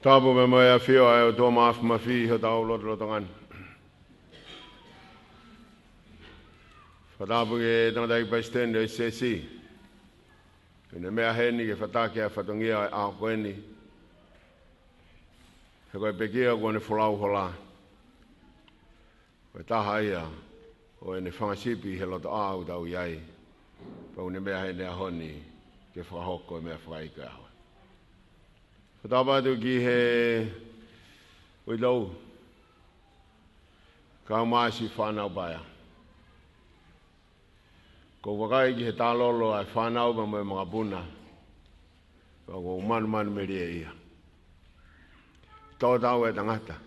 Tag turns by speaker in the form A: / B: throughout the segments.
A: Tapu me moe a whio ai o tō maafu ma whi ho tau loto ngan. Whatapu ke Tonga pai stende o Siasi. Kene mea heni ke whatake a whatongia ai a koeni. He koe pekia kone wholau hola. Koe taha ia o ene whangasipi he loto au tau iai. Pau ne mea heni a honi ke whahoko e mea whaika au. Whatapatu ki he uilau ka maasi whanau baya. Ko wakai ki he tālolo ai whanau ma moe mga puna. Ko manu me ria ia. Tō tau e tangata.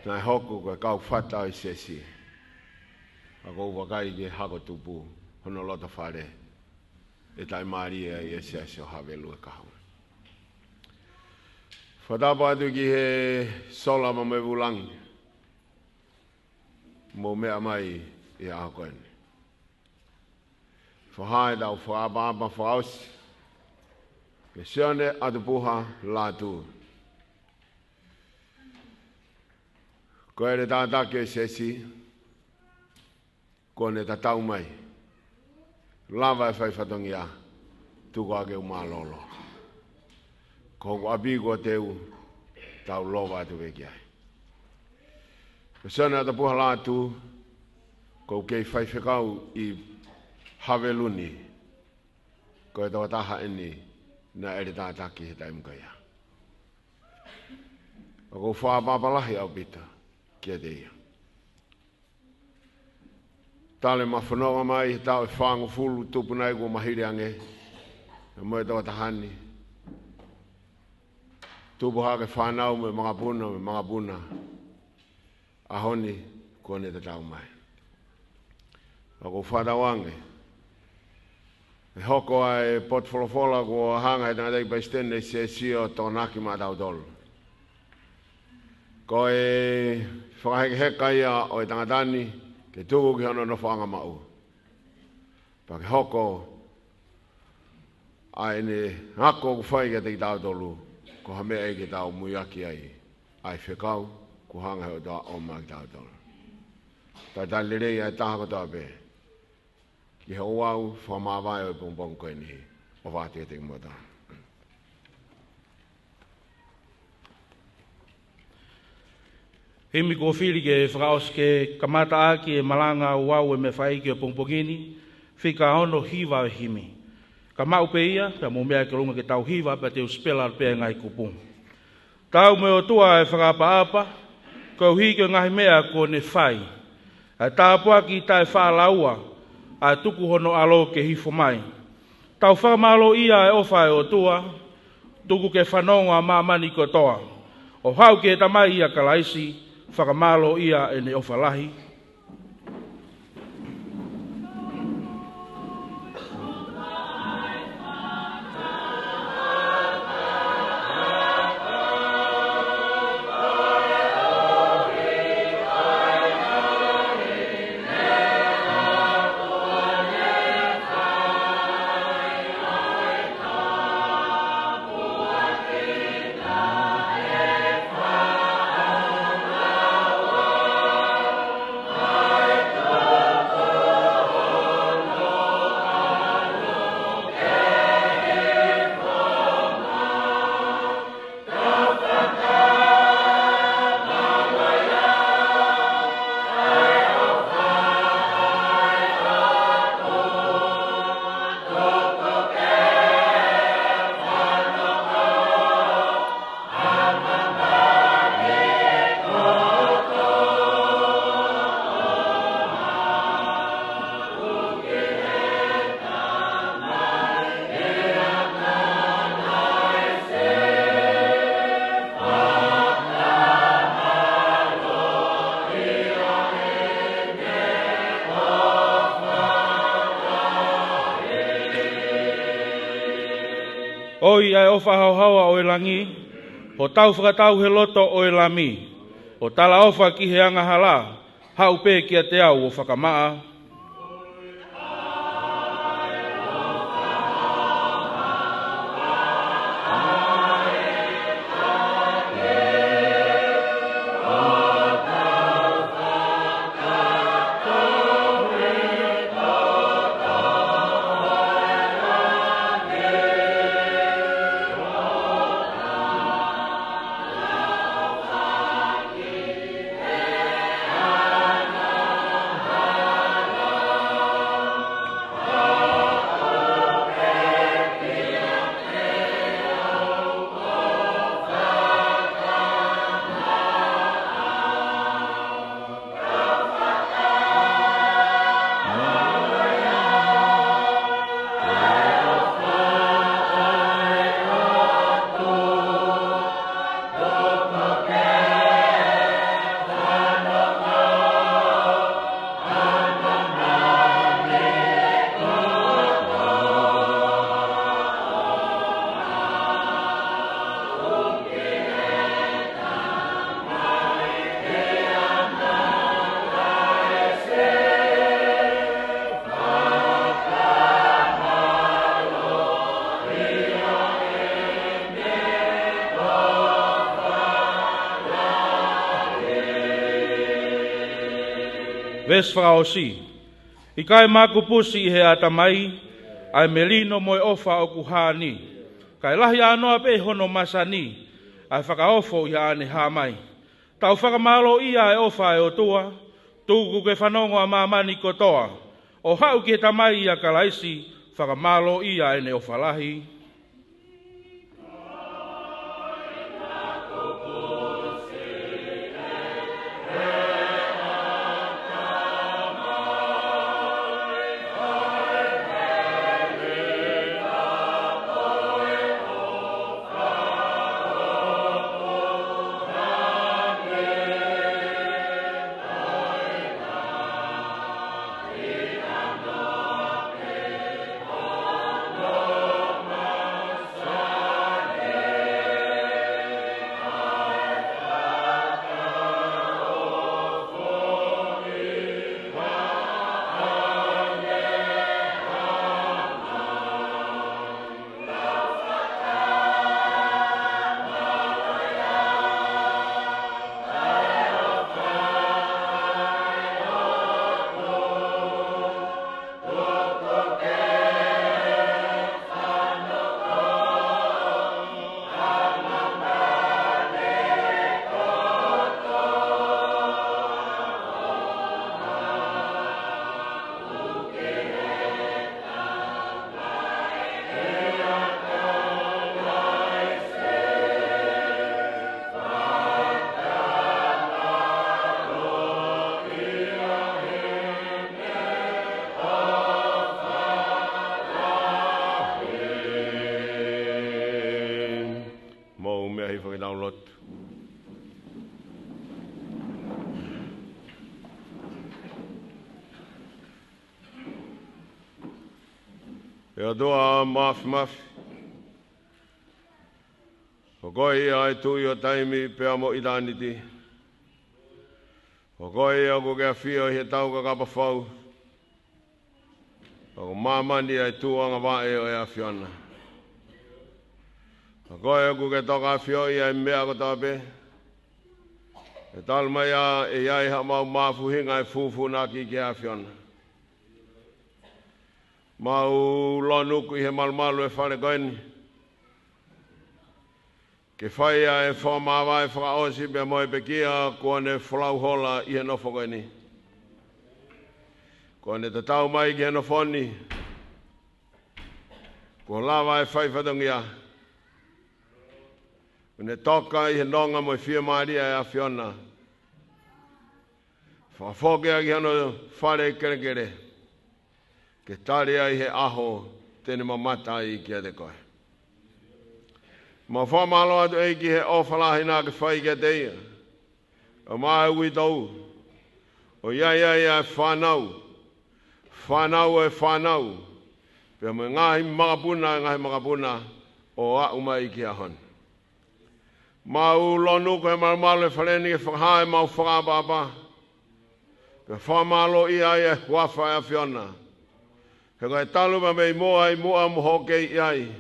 A: Nai hoku koe kau whata i Siasi. Ko wakai ki hako tupu hono lota whare. E tai maria i e Siasi o Havelu e kahau. Whatapatu ki he sola ma me vulangi. Mo mea mai i a koeni. Whahae tau whaapapa whaosi. Ke Sione Atupuha Latu. Koe re tātake Siasi. Kone ta tau mai. Lava e whai whatongia. Tuko ake umalolo. Ko abigo teu tau lova tu veki ai. Sione Atupuha Latu. Ko kei whai whekau i Havelu ni. Ko e tawataha eni na ere tātaki he taimukaya. Ko whaapapalahi au pita kia te ia. Tale mawhanoa mai he tau e whangu fulu tupunai kua mahiri ange. E moe tawatahani. Tupu hake whanau me mga puna. Ahoni kone te tau mai. Ko whatawange. E hoko ai potfolofola ko hanga e tanga pai stende Siasi o Tonaki ma tau tolu. Ko e whakaheka ia o e tangatani ke tuku ki hono no whanga mau. Pa ke hoko ai ne ngako ku whai ke te tau tolu ko hamea e ke tau muiaki ai. Ai whekau ku hanga he o ta oma ki tau tolu. Tai talirei ai taha ko tape. Ki he Ouau whamawai o pongpong koe ni o wātia te mota.
B: Hemi ko whiri ke whakaos ke kamata aki e Malanga Ouau e me whai ki o pongpongini, whika hono hiwa e himi. Ka mau pe ia, ka mo mea ke runga ke tau hiwa pa te uspela pe ngai kupung. Tau me o tua e whakapa-apa, ko hi ke ngahi mea ko ne whai. A tāpua ki tai whalaua, a tuku hono alo ke hifo mai. Tau whamalo ia e ofa e o tua, tuku ke whanonga mamani ko toa. O hau ke tamai ia kalaisi, whakamalo ia e ne ofa lahi. Oi ai ofa hauhaua o e langi, ho tau whakatau he loto o e lami, o tala ofa ki he anga hala, hau pē kia te au o whakamaa. ves whakaosi. I kai makupusi I he atamai, ai melino moe ofa o kuhani. Kai lahi anoa pe hono masani, ai whakaofo I ane hamai. Tau whakamalo ia e ofa e o tua, tuku ke whanongo a mamani kotoa. O hau ke tamai ia kalaisi, whakamalo ia e ne ofa lahi.
A: E doa maf. O goi ai tui o taimi pe amo idaniti. O goi o go fio he tau ka kapa fau. O mamani ai tuanga vae o e afiona. O goi o go toka fio ia mea ko tape. E talma ia e iai ha mau mafu hinga e fufu na ki ke afiona. Mau lonuku I he malmalu e whare goini. Ke whaia e whamawa e whakaosi pe moe pe kia kua ne whalau hola I he nofo goini. Kua ne te tau mai ki he nofoni. Kua lawa e whaifatungia. Kua ne toka I he nonga moe whia maria e awhiona. Whawhokea ki hano whare kerekere. Ke tare ai he aho tene mamata I kia te koe. Ma whamalo atu ei ki he ofalahi nā ke whai kia te ia. O maa ui tau. O ia whanau. Whanau e whanau. Pea me ngahi makapuna o a umai ki a hon. Ma u lonu ko he malamalo e whaleni ke whakahae mau whakapapa. Pea whamalo ia e huafa e a whiona. He kai talu ma mei moa I mua moho kei iai.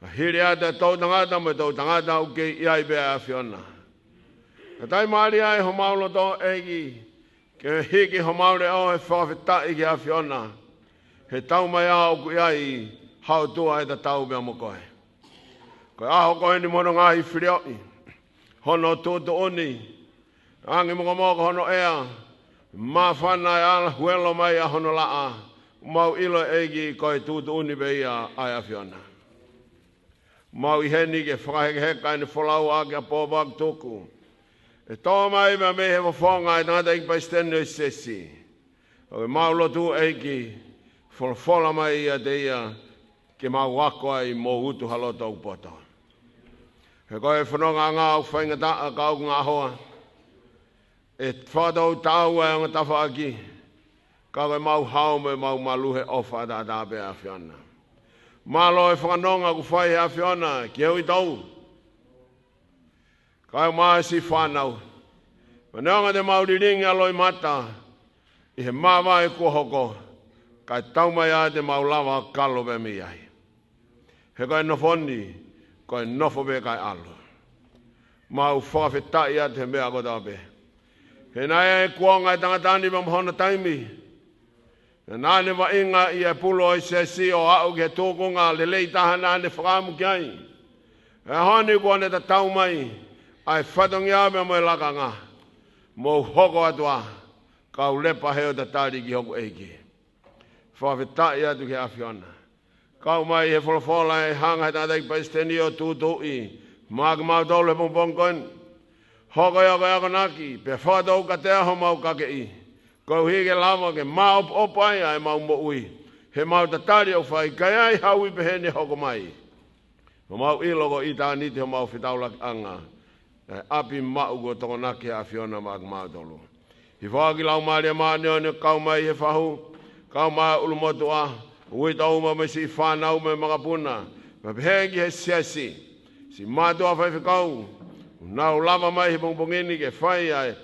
A: A hiri ata tau tangata me tau tangata u kei iai bea a whiona. Ka tai maari ai ho maulo tō eiki. Ke hiki ho maure au he whawhitai ki a whiona. He tau mai au ku iai hau tua e ta tau bea mo koe. Koe aho koe ni mono ngahi whirioi. Hono tūtu uni. Angi moko hono ea. Ma whana e ala huelo mai a hono laa. Mau ilo eigi koe tūtu uni beia ai a whiona. Mau I heni ke whakaheka ni wholau a ke a pōpak tōku. E tō mai ma me he whonga I tangata I paistene I sesi. O mau lotu eigi whola mai ia te ia ke mau wako ai mō utu halota u poto. He koe whanonga ngā au whaingata a kau ngā hoa. E whātau tau e anga tawha aki. Ka koe mau hao me mau maluhe ofa da dabe a whiona. Malo e whanonga ku whai a whiona ki heu I tau. Ka e maa si whanau. Maneonga te mauriringi aloi mata. I he mawa e kuhoko. Ka e tau mai a te maulawa kalo be mi ai. He koe nofoni, koe nofo be kai alo. Mau whawhetai a te mea ko dabe. He nai e kuanga e tangatani ma mhona taimi. E nane wa inga i e pulo i Siasi o au ke tōkunga le lei taha nane whakamu ki ai. E honi kua ta tau mai, ai whatongi ame mo e laka ngā. Mo hoko atua, kau lepa heo ta tari ki hoko eiki. Whawhetai atu ke awhiona. Kau mai he wholofola e hanga he tātai paisteni o tūtui, māka mau tolu he pongpongkoin. Hoko iako naki, pe whātou ka te aho mau kake i. Kau hige lama ke mau opai ai mau mo ui. He mau ta tari au whai, kai ai hau i pehene hoko mai. O mau iloko i tā niti ho mau whitaulak anga. Api mau go tongonaki a whiona māka mau tolu. I whaki lau maria maani o ne kau mai he whahu, kau mai ulumotua, ui tau ma me si whanau me mga puna, ma pehengi he Siasi, si mātua whai whikau, nau lama mai he pongpongini ke whai ai,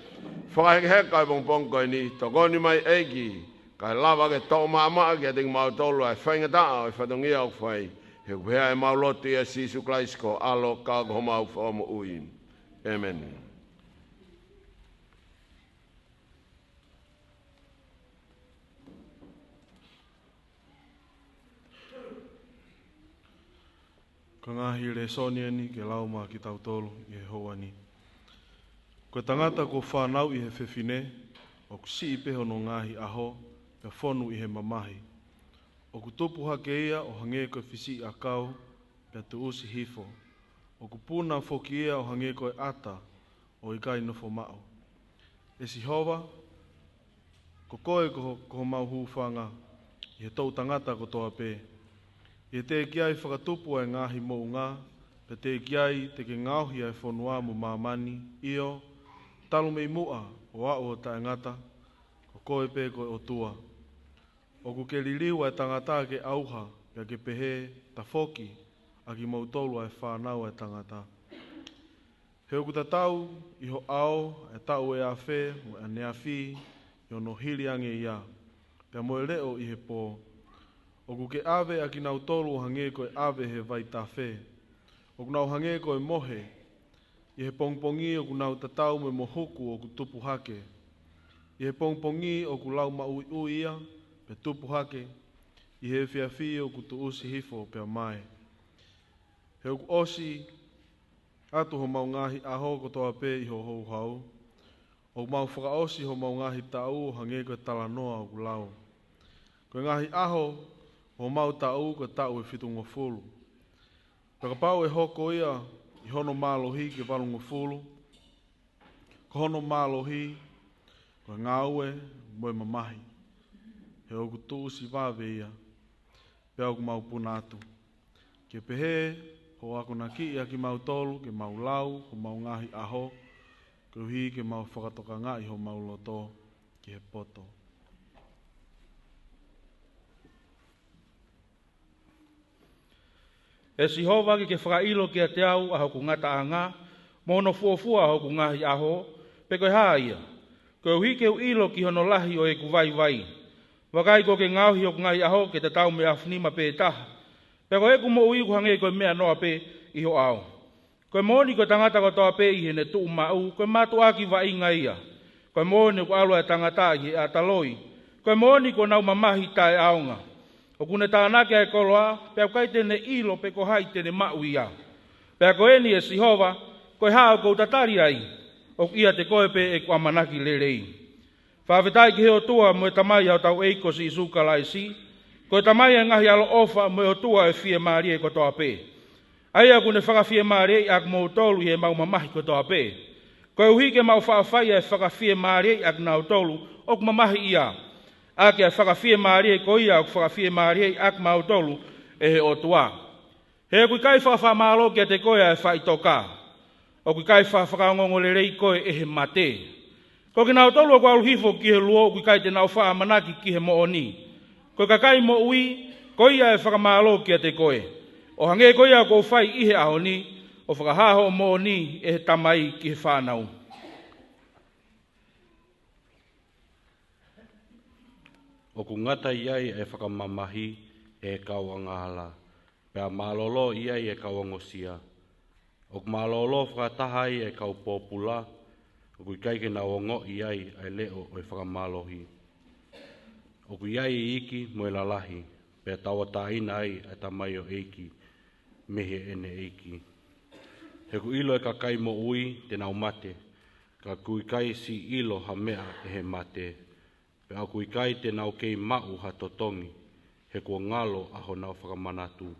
A: whakaheke heka e pongpongkoi ni, tokoni mai eiki, kai lava ke tō maa ke ting mau tolu ai whaingataa e whatongia au whai, he kuhea e mau loti e Sisu Klaisko, alo kako ho mau whaomo ui. Amen.
C: Ka ngahi le Sione ni ke lauma ki tau tolu i he hoa ni. Ko tangata ko whanau i he whewhine, o ku si peho no ngahi aho, pe whonu i he mamahi. O ku tupuha ke ia o hange koe whisi a kau, pe tu usi hifo. O ku puna whoki ia o hange koe ata, o i kai nofo mao. E si hova, ko koe ko mau hūwhanga, i he tau tangata ko toa pē. I te kiai whakatupu e ngahi mo ngā, pe te kiai te ke ngauhi e whanua mo mamani, io, talo mei mua o au o tae ngata, ko koe pē koe o tua. O ku ke liliu e tangata ke auha, pe ke pehe ta whoki, a ki mautolu e whanau e tangata. He o ku tatau, i ho ao, e tau e a whē, o e nea whi, i ono hiri ange ia, pe mo e leo i he pō. O ku ke ave a ki nau tolu hange koe ave he vai ta whē. O ku nau hange koe mohe, i he pongpongi o ku nau tatau me mohuku o ku tupu hake. I he pongpongi o ku lau maui uia, pe tupu hake, i he whiawhi o ku tu usi hifo pe mai. He o ku osi, atu ho mau ngahi aho ko toa pē i ho hou hau. O mau whakaosi ho mau ngahi tau hange koe talanoa o ku lau. Koe ngahi aho, o mau tau ko tau e whitunga fulu. Pakapau e hoko ia i hono mālohi ke walunga fulu. Ko hono mālohi ko ngāue mo e mamahi. He o ku tūsi wāwe ia. Pe au ku mau punatu. Ke pehe ho ako na ki ia ki mau tolu ke mau lau ho mau ngahi aho. Ke uhi ke mau whakatoka ngai ho mau loto ki he poto.
B: E si hova ki ke whakailo ki a te au aho ku ngata a ngā, mono fuafua aho ku ngahi aho, pe koe haa ia. Koe uhi ke uilo ki hono lahi o e ku vai vai. Wakai ko ke ngauhi o ku ngahi aho ke te tau me awhinima pe taha. Pe koe ku mo ui ku hange koe mea noa pe i ho au. Koe moni koe tangata ko toa pe i he ne tuu mau, koe matu aki wa inga ia. Koe moni ko alua e tangata i he ataloi. Koe moni ko nau mamahi tae aonga. O kune tānake ai koloa, pea kai tene ilo pe ko hai tene mau ia. Pea ko eni e sihova, koe haa kou tatari ai, o ia te koe pe e kua manaki lerei. Whawhetai ki heo tua mo e tamai au tau eiko si isuka lai si, koe tamai e ngahi alo ofa mo e tua e fie maari e ko toa pe. Aia kune whakafie maari e ak mo tolu he mau mamahi ko toa pe. Koe uhike mau whaafai e whakafie maari e ak nau tolu, ok mamahi ia. Ake a whakawhie maari e ko ia o whakawhie maari e ak mau tolu e he o tua. He kui kai whawha maalo ki a te koe e whaitoka. O kui kai whakaongongo le rei koe e he mate. Ko ki nau tolu o kwa aluhifo ki he luo kui kai te nau wha manaki ki he mooni. Ko kakai mo ui, ko ia e whakamaalo ki a te koe. O hange ko ia ko whai i he ahoni, o whakahaho mooni e he tamai ki he whanau.
D: O ku ngata iai e whakamamahi e kauangahala. Pea malolo iai e kauangosia. O ku malolo whakatahai e kaupopula. O kui kai ke na ongo i ai ai leo o e whakamalohi. O kui ai i iki mo e lalahi, pe tawa taina ai a tamai o eiki, mehe ene eiki. He ku ilo e ka kai mo ui te nau mate, ka kui kai si ilo ha mea e he mate, pe au kui kai te nau kei mau ha totongi, he kua ngalo aho nau whakamanatu.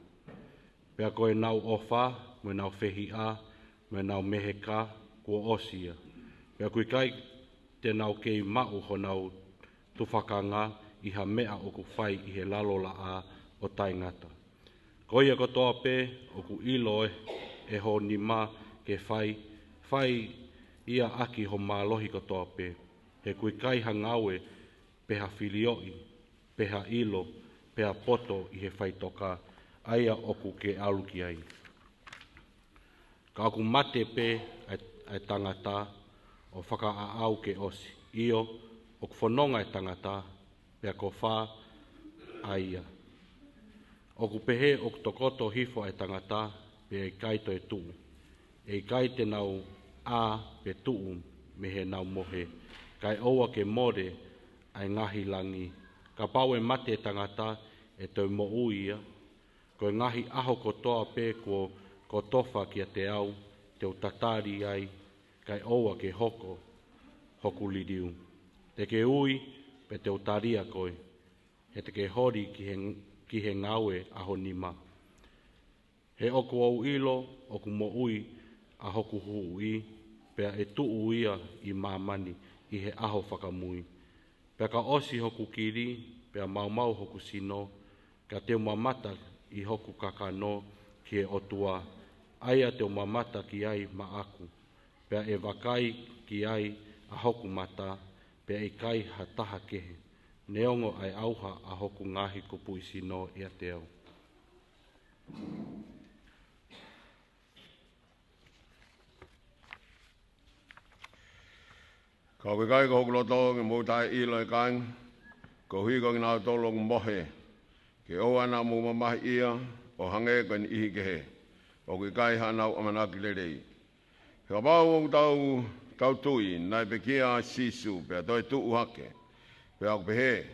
D: Pe a koe nau ofa, mo nau whehi a, mo nau mehe ka, kua osia. Pe a kui kai te nau kei mau ho nau tufakanga i ha mea o ku whai i he lalola a o taingata. Koia kotoa pe o ku ilo e ho ni ma ke whai ia aki ho mālohi kotoa pe. He kui kai hangawe peha filioi, peha ilo, peha poto i he whai toka, aia oku ke aluki ai. Ka aku mate pe ai tangata o whaka a au ke osi. Io, o ku whanonga e tangata, pea ko wha aia. O ku pehe o ku tokoto hifo e tangata, pea i kai to e tuu. E kai te nau a pe tuu me he nau mohe. Kai oua ke more ai ngahi langi. Ka pau e mate e tangata e tau mo uia. Ko ngahi aho kotoa pe ko tofa kia te au, te utatari ai, kai oua ke hoku lidiu. Te ke ui pe te utaria koe. He te ke hori ki he ngawe aho nima. He oku au ilo, oku mo ui a hoku hui, pea e tuu ia i mamani i he aho whakamui. Pea ka osi hoku kiri, pea mau hoku sino, ka te mamata i hoku kakano ki he otua, aia te mamata ki ai ma aku. Pea e wakai ki ai a hoku mata, pea e kai ha taha kehe. Neongo ai auha a hoku ngahi kupu i sino ia te au.
A: Ka koe kai ko hoku loto ke mōtai ilo e kaing, ko hui ko ki nāu tolo ku mohe, ke o ana mō mamahi ia, o hange ko ni ihi ke he, o koe kai hanau amanaki lerei. He ka pau o tau tui, nai pe kia sisu, pea toi tuu hake, pea ko pehe,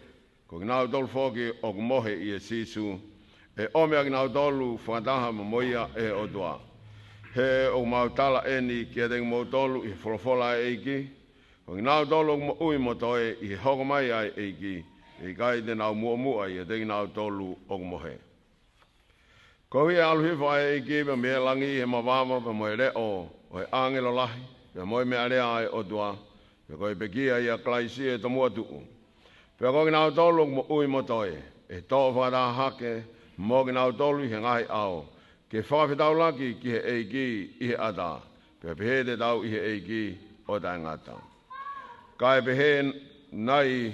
A: ko ki nāu tolo whoki o ku mohe i e sisu, e omea ki nāu tolu whakataha ma moia e o tua. He o mautala eni kia tengi mō tolu i wholofola e eiki, ko ki nāu tolu mo ui mo toe i he hokomai ai eiki, e kai te nāu mua i e tengi nāu tolu o ku mohe. Ko hui aluhifo ai eiki pa mea langi he mawama pa moe reo o he angelo lahi, pa moe mea rea ai o tua, pa koe pekia i a klaisi e tomua tuu. Pa ko ki nāu tolu mo ui mo toe, e tō whakataha hake, mo ki nāu tolu i he ngahi ao, ke whakawhetau laki ki he eiki i he ata, pa pehe te tau i he eiki o tai ngata. Ka e pehe nai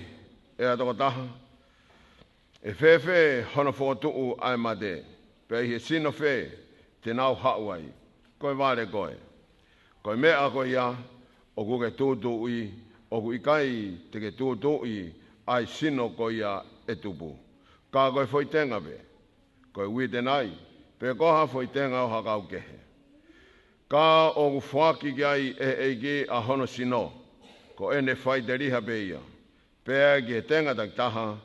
A: e atoko taha, e whewhe hono whotuu ai mate, pe i he sino whe te nau hau ai, koe wale koe. Koe mea koe ia, o ku ke tūtu i, o ku ikai te ke tūtu i, ai sino koe ia e tupu. Ka koe whoitenga pe, koe uite nai, pe koha whoitenga o hakau kehe. Ka o ku whaki ki ai e eiki a hono sino, ko ene whai te riha pe ia, pea ki he tenga tak taha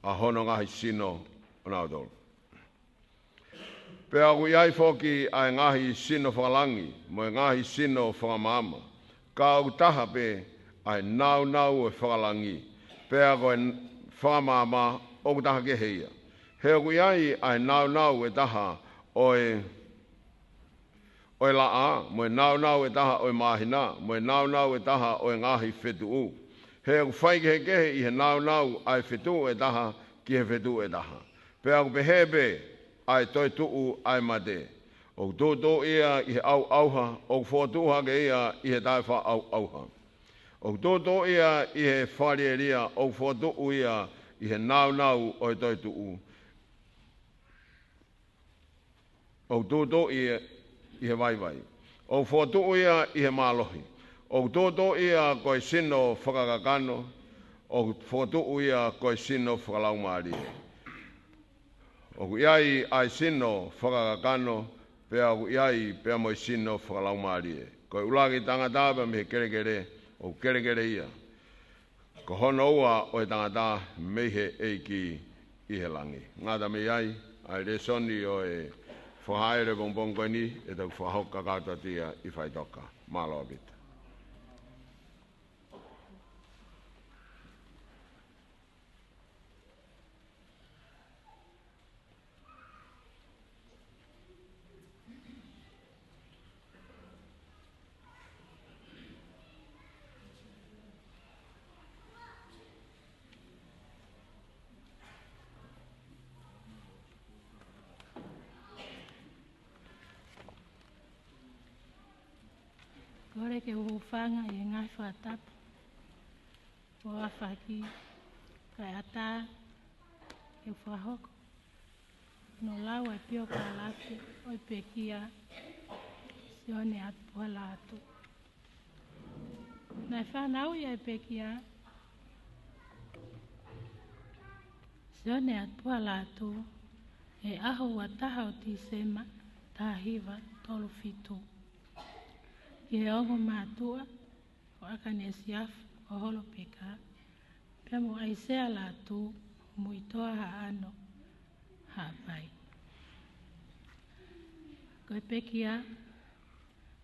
A: a hono ngahi sino o nāu tolu. Pea ku iai whoki ai ngahi sino whakalangi, mo e ngahi sino whakamama, ka o taha pe ai nau e whakalangi, pea ko e whakamama o ku taha ke heia. He ku iai ai nau e taha o e laa, mo e nau e taha o e mahina, mo e nau e taha o e ngahi whetuu. He ku whai ke kehe i he nau ai whetuu e taha ki he whetuu e taha. Pea ku pehepe ai toi tuu ai mate. O tūtū ia i he au auha, o whotuha ke ia i he tai wha au auha. O tūtū ia i he wharieria, o whotuu ia i he nau o e toi tuu. O tūtū ia i he vai. O whotuu ia i he mālohi. O tūtū ia koe sino whakakakano, o whotuu ia koe sino whakalaumari. O ku iai ai sino whakakakano, pea ku iai pea moi sino whakalaumari. Koe ulaki tangataba me kere, o kere ia. Ko hono ua o e tangata mehe eiki i he langi. Ngata me ai, ai re soni o e whahaere bongbongo ni e tau whahoka kātatia i whaitoka. Mālo abita.
E: Kore ke uwhanga e ngai whatapu. O awhaki kai ata e whahoko. No lau e pio ka latu o i pekia Sione Atupuha Latu. Nai whanau i e pekia Sione Atupuha Latu e aho wataha o tisema tahiva tolu fitu. Ke ongo mātua o akane siafu o Holo peka. Pia mo aisea Latu muitoa ha pai. Koe pekia,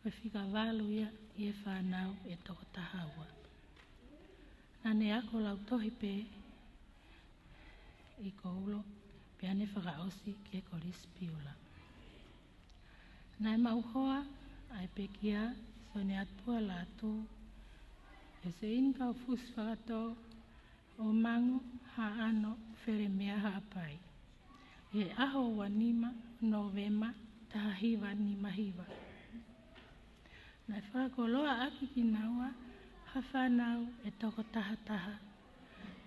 E: koe whika walu ia i e whanau e toko tahaua. Nane ako lau tohi pe i ko ulo pia ne whakaosi ke korisi piula. Nai mauhoa ai pekia Sione Atupuha Latu e se inka o fusi whakato o mangu ha where mea pai. E aho wanima Novema taha hiva ni mahiva. Nai whakoloa aki ki naua ha whanau e toko taha.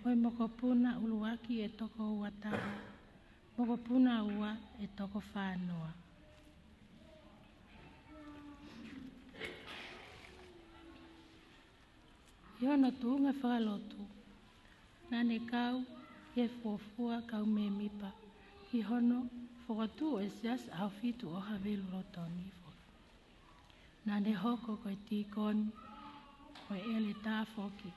E: Oi mokopuna uluaki e toko ua taha. Mokopuna ua e toko whanua. Iono tuunga whakalotu. Nane kau e fuafua kau me mipa. Ki hono whakatu e Siasi Ahofitu o Havelu rotoni. Nane hoko koe tikoni koe ele tāwhoki.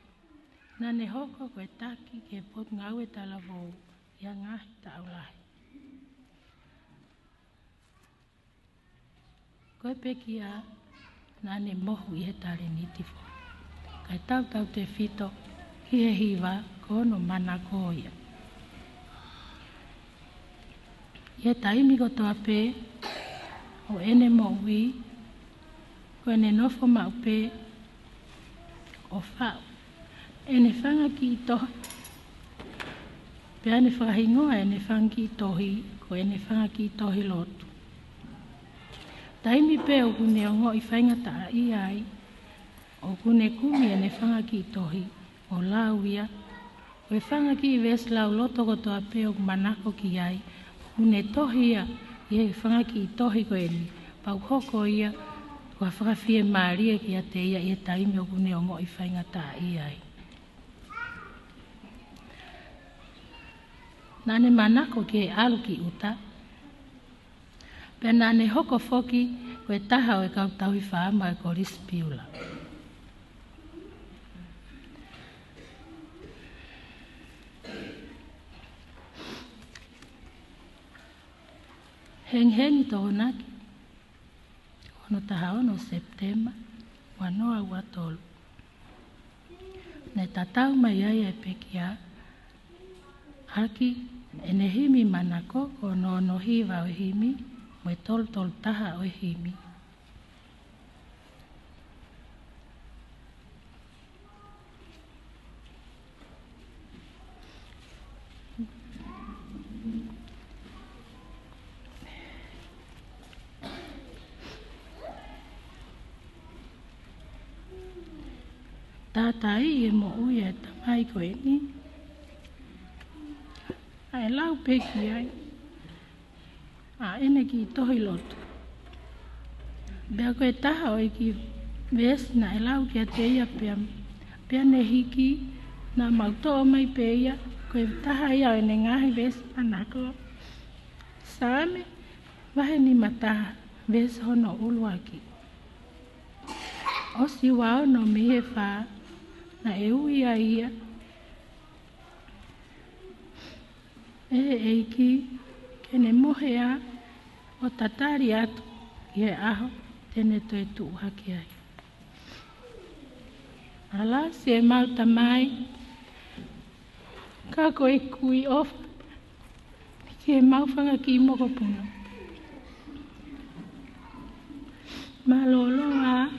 E: Nane hoko koe taki ke pot ngau e talavou ia ngahi taulahi. Koe pekia nane mohu i he tare nitifo. Kai tau te fito ki he hiva kono mana koia. Ia taimi ko toa pe o ene mo ui ko ene nofo ma upe o whau. Ene whanga ki i tohi. Pea ene whakahingoa ene whanga ki i tohi ko ene whanga ki i tohi lotu. Taimi pe o kune o ngoi whainga taa i ai. O kune kumi ene whanga ki i tohi o lauia. O e whanga ki i ves lau loto ko toa pe o manako ki ai. Kune tohi ia i e whanga ki i tohi ko eni. Pau hoko ia kua whakawhie maaria ki a te ia i e taimi o kune o ngoi whainga taa i ai. Nane manako ki e alu ki uta. Pea nane hoko foki koe taha o e kau tauhi whaama e korisi piula. Hengi tō naki. Ono taha ono Septemba, wanoa ua tolu. Ne tatau mai ai e pekia. Haki ene himi manako o no hiva o himi, mo tol taha o himi. Tātai e mo ui e tamai ko e ni. Ai lau peki ai. A ene ki tohi lotu. Bea koe taha o e ki vesi na e lau ki a te ia pia ne hiki na mauto o mai pe ia. Koe taha ia o ene ngahi vesi anako. Same wahe ni mataha vesi hono uluaki. O si wao no mihe wha na e ui a ia. E eiki kene mohe a o tatari atu i he aho tene to e tuu haki ai. Ala se mauta mai ka koe kui ofa ki e maufanga ki moko puno. Malolo a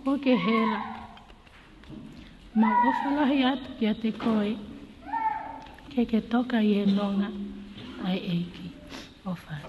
E: o ke hela mau ofa lahi atu ki a te koe ke toka i e nonga ai eiki ofa.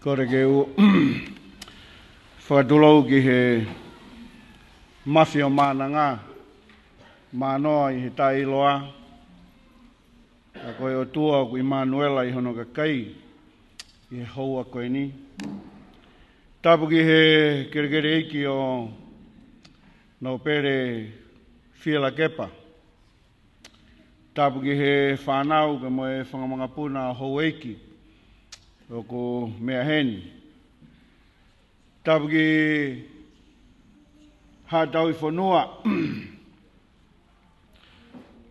F: Kore ke u whakatulau ki he mawhi o mānanga, mānoa i he tai iloa, a koe o tua ku i Manuela i hono ka kai, i he houa koe ni. Tapu ki he kerekere iki o no pere whiela kepa. Tapu ki he whanau ka moe whangamangapuna hou eiki, o ko mea heni. Tapu ki hātau i whanua.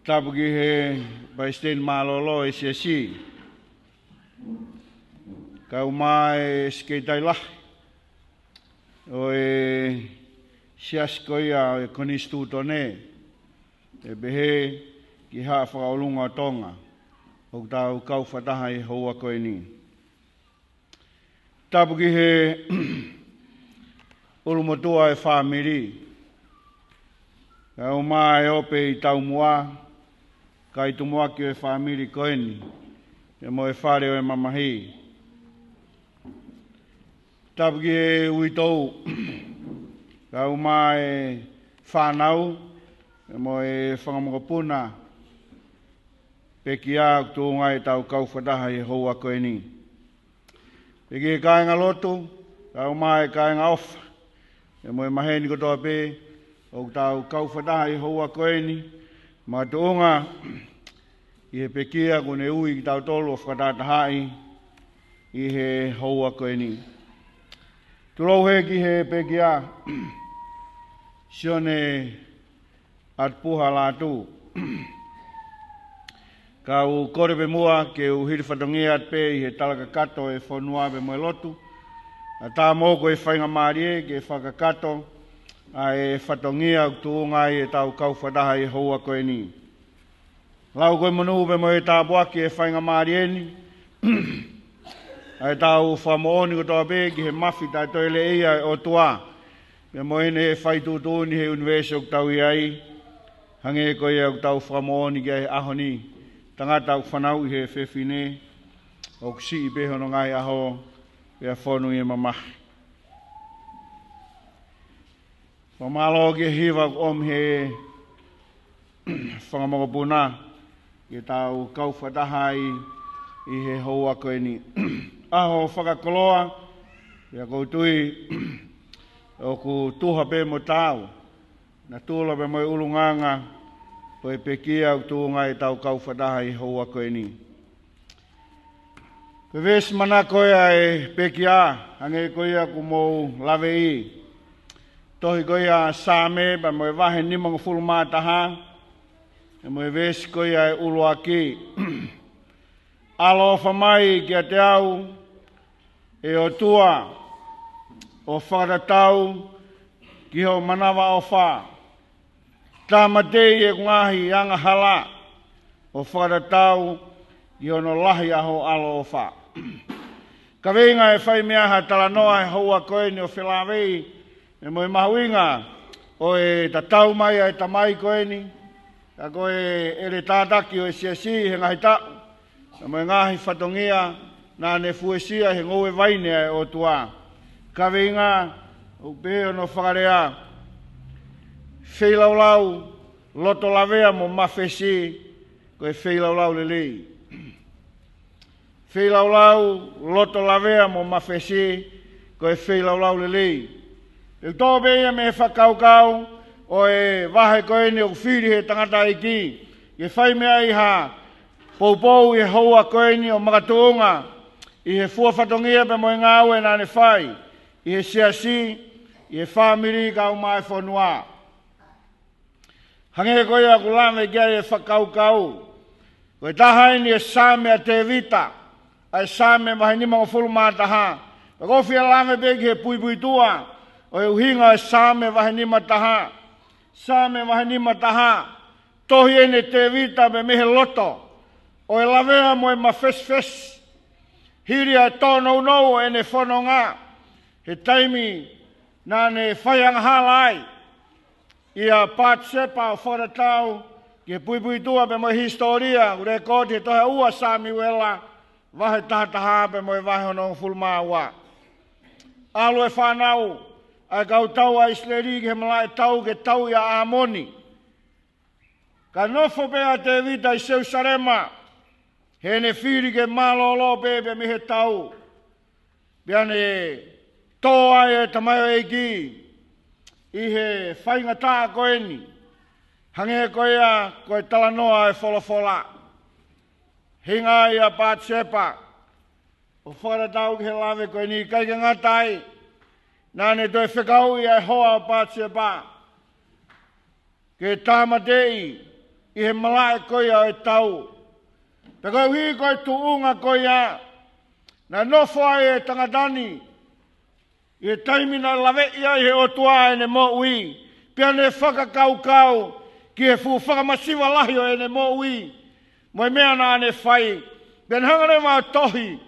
F: Tapu ki he Baisten Malolo e Siasi. Kau mai skeitai lahi. O e Siasi koia e konistu tone. E behe ki haa whakaolunga Tonga. O tau kau whataha i hoa koe ni. Tapu ki he urumotua e whamiri. Ka o maa e ope i tau mua. Ka i tumua ki e whamiri koe ni. E mo e whare o e mamahi. Tapu ki e uitou. Ka o maa e whanau. E mo e whangamokapuna. Peki a tō ngai tau kau whataha i hoa koe ni. Peki e kāinga lotu, tau mai kāinga ofa. E mo e maheni kotoa pē, o tau kau whataha i hoa koe ni. Ma tōnga, i he peki a kune ui ki tau tolo whakatahai i he hoa koe ni. Tulou he ki he peki a, Sione Atupuha Latu. Ka u korepe mua ke u hiri whatongia at pe i he talaka kato e whanua be moe lotu. A tā mōko e whainga maarie ke whakakato a e whatongia u tūngai e tau kau whataha i hoa koe ni. Lau koe manu be moe tā buaki e whainga maarie ni. A e tau whamooni ko toa pe ki he mafi tai toile ia e o tua. Be moe ne e whaitūtū ni he universio ku tau i ai. Hange koe e ku tau whamooni ki e ahoni. Tangata u whanau i he whewhine, o kusi i peho no ngai aho, pia whonu i e mamahi. Whamalo ki hiwa om he whangamokapuna, ki tau kau whataha i he hoa koe ni. Aho whakakoloa, pia koutui, o ku tuha pe mo tau, na tūla pe mo i ulunganga, ko e pekia u tūnga e tau kau whataha i hoa koe ni. Pe ves mana koe e pekia, hange koe ku mou lawe i. Tohi koe a sāme, pa mo e wahe nimanga fulumataha, e mo e ves koe e uluaki. Alo whamai ki a te au, e o tua, o whakatatau, ki ho manawa o wha. Tā matei e kungahi anga hala o whakatatau i ono lahi aho alo o wha. Ka wenga e whai meaha talanoa e hoa koe ni o whelawei e mo e mahuinga o e tatau mai e tamai koe ni ka koe ere tātaki o e siasi he ngahi tau e mo e ngahi whatongia nā ne fuesia he ngoe vaine e o tua. Ka wenga o pehe ono whakarea Wheilaulau, loto lavea mo mawhesi, ko e wheilaulau lelei. Wheilaulau, loto lavea mo mawhesi, ko e wheilaulau lelei. E tō beia me whakaukau, o e wahe koe ni o whiri he tangata iki, e whai mea i ha, poupou i hoa koe ni o makatuunga, i he fuawhatongia pe mo i ngāwe nā ne whai, i he siasi, i he whamiri ka o mai whanua. Hange koe a kulame kia e whakaukau. Koe tahaini e sāme a te vita. Ai sāme mahi ni mga fulumataha. Ko whia lame beki he pui tua. O e uhinga e sāme mahi ni mataha. Sāme mahi ni mataha. Tohi ene te vita me mehe loto. O e lavea mo e ma fes. Hiri a tōnou nou ene whono ngā. He taimi nā ne whaianga halai. Ia pat sepa o wharatau, ki pui tua pe mo historia, ure koti tohe ua sami wela, wahe tahataha pe mo e wahe ono fulma ua. Alo e whanau, ai kau tau a isleri ke mala e tau ke tau ia amoni. Ka nofo pea te vita i seu sarema, he ne whiri ke malolo pe mihe tau. Pea ne toa e tamayo eiki, i he whainga tā koe ni. Hange koe a koe talanoa e wholofola. Hinga i a pāt sepa. O wharatau ki he lawe koe ni. Kai ke ngatai. Nāne toi whekau i a hoa o pāt sepa. Ke tāmatei i he malae koe a e tau. Te koe hui koe tu unga koe a. Nā nofo ai e tangatani. e taimina lawe ia he o tua ene mo ui, pia ne whakakau ki e fu whakamasiwa lahi o ene mo ui, moi mea na ane whai, pia ne hangare wā tohi,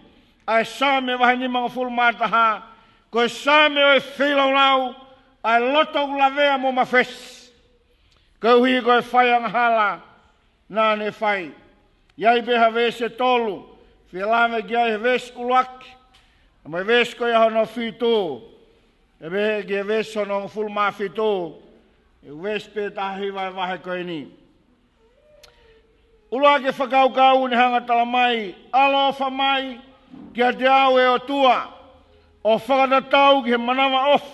F: ai sāme wahi ni mga fulu mātaha, koe sāme o e whilau nau, ai loto lavea mo mawhesi, koe hui koe whai anghala, na ane whai, iai beha vese tolu, whilame ki ai he vese uluaki, mai ves ko ia hono fitu e be ge ves hono full ma fitu e ves pe tahi vai ko ini ulo ke whakau ni hanga tala mai alo fa mai ki te au e o tua o whakatatau ki he manawa of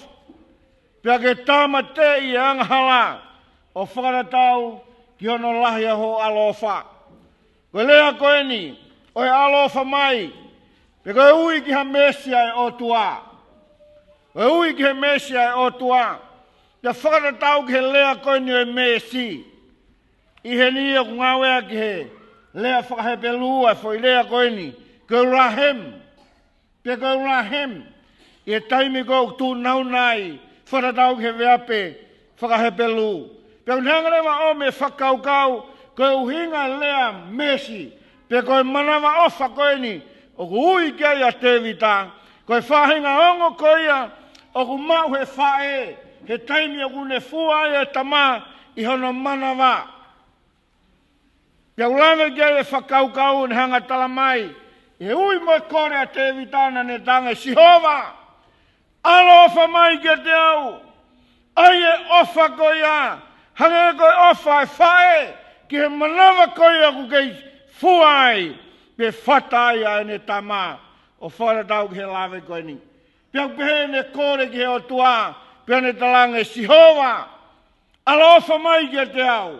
F: pia ke tama te i anga hala o whakatatau ki hono lahia ho alo fa ko lea ko ini o e alo fa mai pe koe ui ki ha mesia e o tua. Koe ui ki ha mesia e o tua. Ia whakatatau ki he lea koe ni e mesi. I he ni e kungawea ki he lea whakahepelua fo i lea koe ni. Koe urahem. Pe koe urahem. I e taimi koe tu nau nai. Whakatatau ki he veape whakahepelu. Pe unhangare wa o me whakaukau. Koe uhinga lea mesi. Pe koe manawa ofa koe ni. O ku ui kia ia te vita, koe whahinga ongo koe ia, o ku mau he whae, he taimi o ku ne fua e tama i hono manawa. Pia ulame kia e whakaukau ne hanga talamai, e ui mo kore a te vitana ne tange Sihova, alo ofa mai kia te au, ai e ofa koe ia, hange koe ofa e whae, ki he manawa koe ia ku kei fua ai, pe whatai a ene tama o wharatau ki he lawe koe ni. Pia pehe ne kore ki he o tua, pia ne talange Sihova, alo ofa mai ki te au,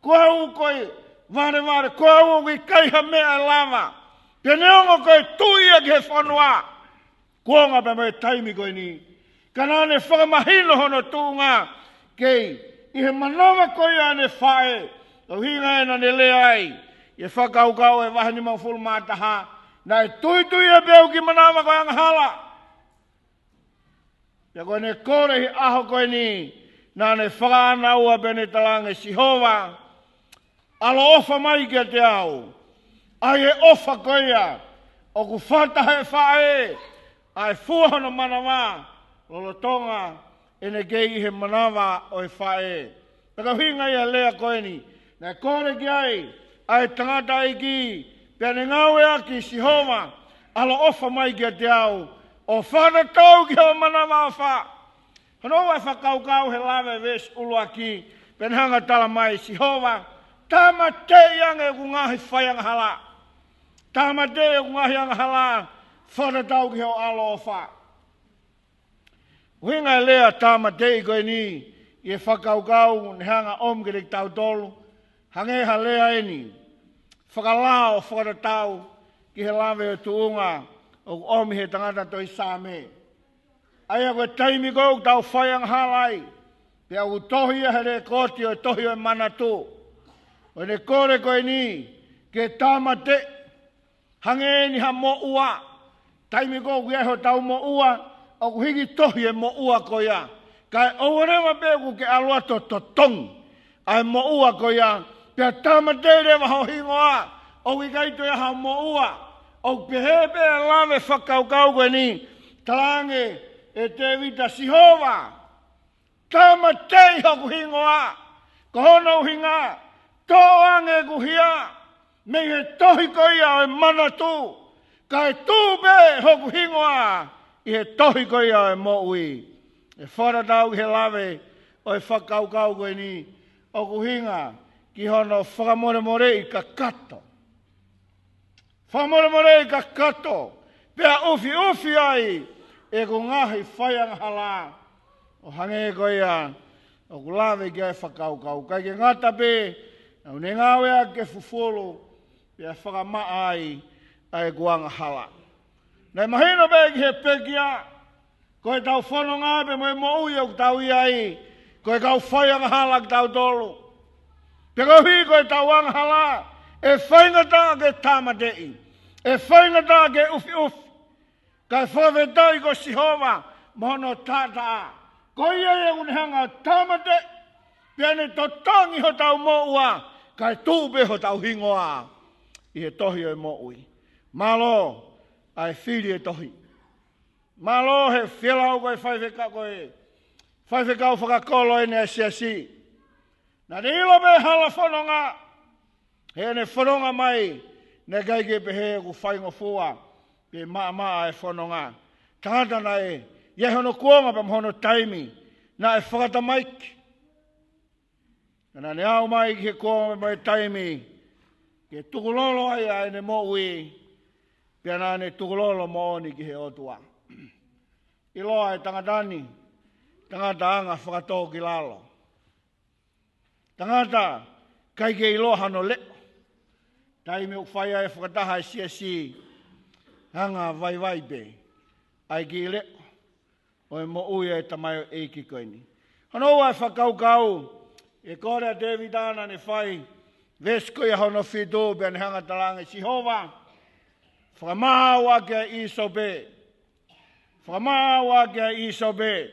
F: koe u koe, vare, koe u koe kaiha mea lava, pia ne ongo koe tuia ki he whanua, kuonga pe mai taimi koe ni, kanane whakamahino hono tuunga, kei, i he manawa koe ane whae, o hinga ena ne lea ai, e whakaukau e wahani mau fulu mātaha, na e tui e pēu ki manawa koe anga hala. Pia koe ne kore hi aho koe ni, na ne whakaanaua pene talange Sihova, alo ofa mai kia te au, ai e ofa koe ia, o ku whataha e whae, ai fuahana manawa, lolo Tonga, ene kei he manawa o e whae. Pia hinga ia lea koe ni, na kore ki ai, ai tangata iki, pia ne ngawe aki Sihova, alo ofa mai kia te au, o whanatau ki o manawa o wha. Hanoa e whakaukau he lawe ves ulu aki, pia hanga tala mai Sihova, tama te iange ku ngahi whaianga hala. Tama te ku ngahi anga hala, whanatau ki o alo o wha. Uhinga e lea tama te i koe ni, i e whakaukau ne hanga omkirik tau tolu, hange ha lea eni, whakalao whakatatau ki he lawe o tuunga o omi he tangata toi sāme. Aia koe taimi kou tau whaiang halai, pia u tohi a here koti o tohi o manatu. O ne kore koe ni, ke tāma te, hange eni ha mo ua, taimi kou ki eho tau mo ua, o ku hiki tohi e mo ua koia. Kai owarewa peku ke aluato to tong, ai mo ua koia, pia tama te rewa hau hingoa, o wikaito ya hau mo ua, o pehepe a lawe whakaukau koe ni, talange e te vita Sihova, tama te hoku hingoa, ko hono hinga, tō ange ku hia, me he tohi koia o e manatu, kai tūpe hoku hingoa, i he tohi koia o e mo ui, e wharatau he lawe o e whakaukau koe ni, o ku hinga, ki hono whakamoremore i ka kato. Whakamoremore i ka kato. Pea ufi ai e ku ngahi whaianga hala. O hange koe ia, o ku lawe ki ai whakaukau. Kai ke ngata pe, au ne ngawea ke fufolo, pea whakamaa ai, ai kuanga hala. Nei mahino pe ki he pekia, koe tau whono ngāpe mo e mo ui au tau iai, koe kau whaianga hala ki tau tolu. Peko hui koe tau anga hala, e whaingata ke tamatei, e whaingata ke ufi. Kai whawetau ko Sihova, mono tata. Ko ia e unhanga tamate. Piane totangi ho tau mo ua. Kai tūpe ho tau hingoa. I he tohi o mo ui. Malo, ai whiri e tohi. Malo he whilau koe whaiwheka koe. Whaiwhekau whakakolo e nea siasi. Nā ne ilo me hala whanonga. He ne whanonga mai. Ne gaige pehe ku whaingo fua. Pe maa e whanonga. Tangata na e. Ia hono kuonga pa mhono taimi. Na e whakata maiki. Nā ne au mai ki he kuonga mai taimi. Ke tukulolo ai ai ne mo ui. Pia nā ne tukulolo mo oni ki he otua. Iloa e tangatani. Tangata anga whakatō ki lalo. Tangata kai ke iloa hano leo. Taimi o whaia e whakataha e siasi. Hanga vai be. Ai ki leo. O e mo ui e tamaio e ki koini. Hano ai whakaukau. E kore a Davidana ne whai. Vesko ia hono whitu bea ne hanga talanga Sihova. Whakamaha wake a Isobe. Whakamaha wake a Isobe.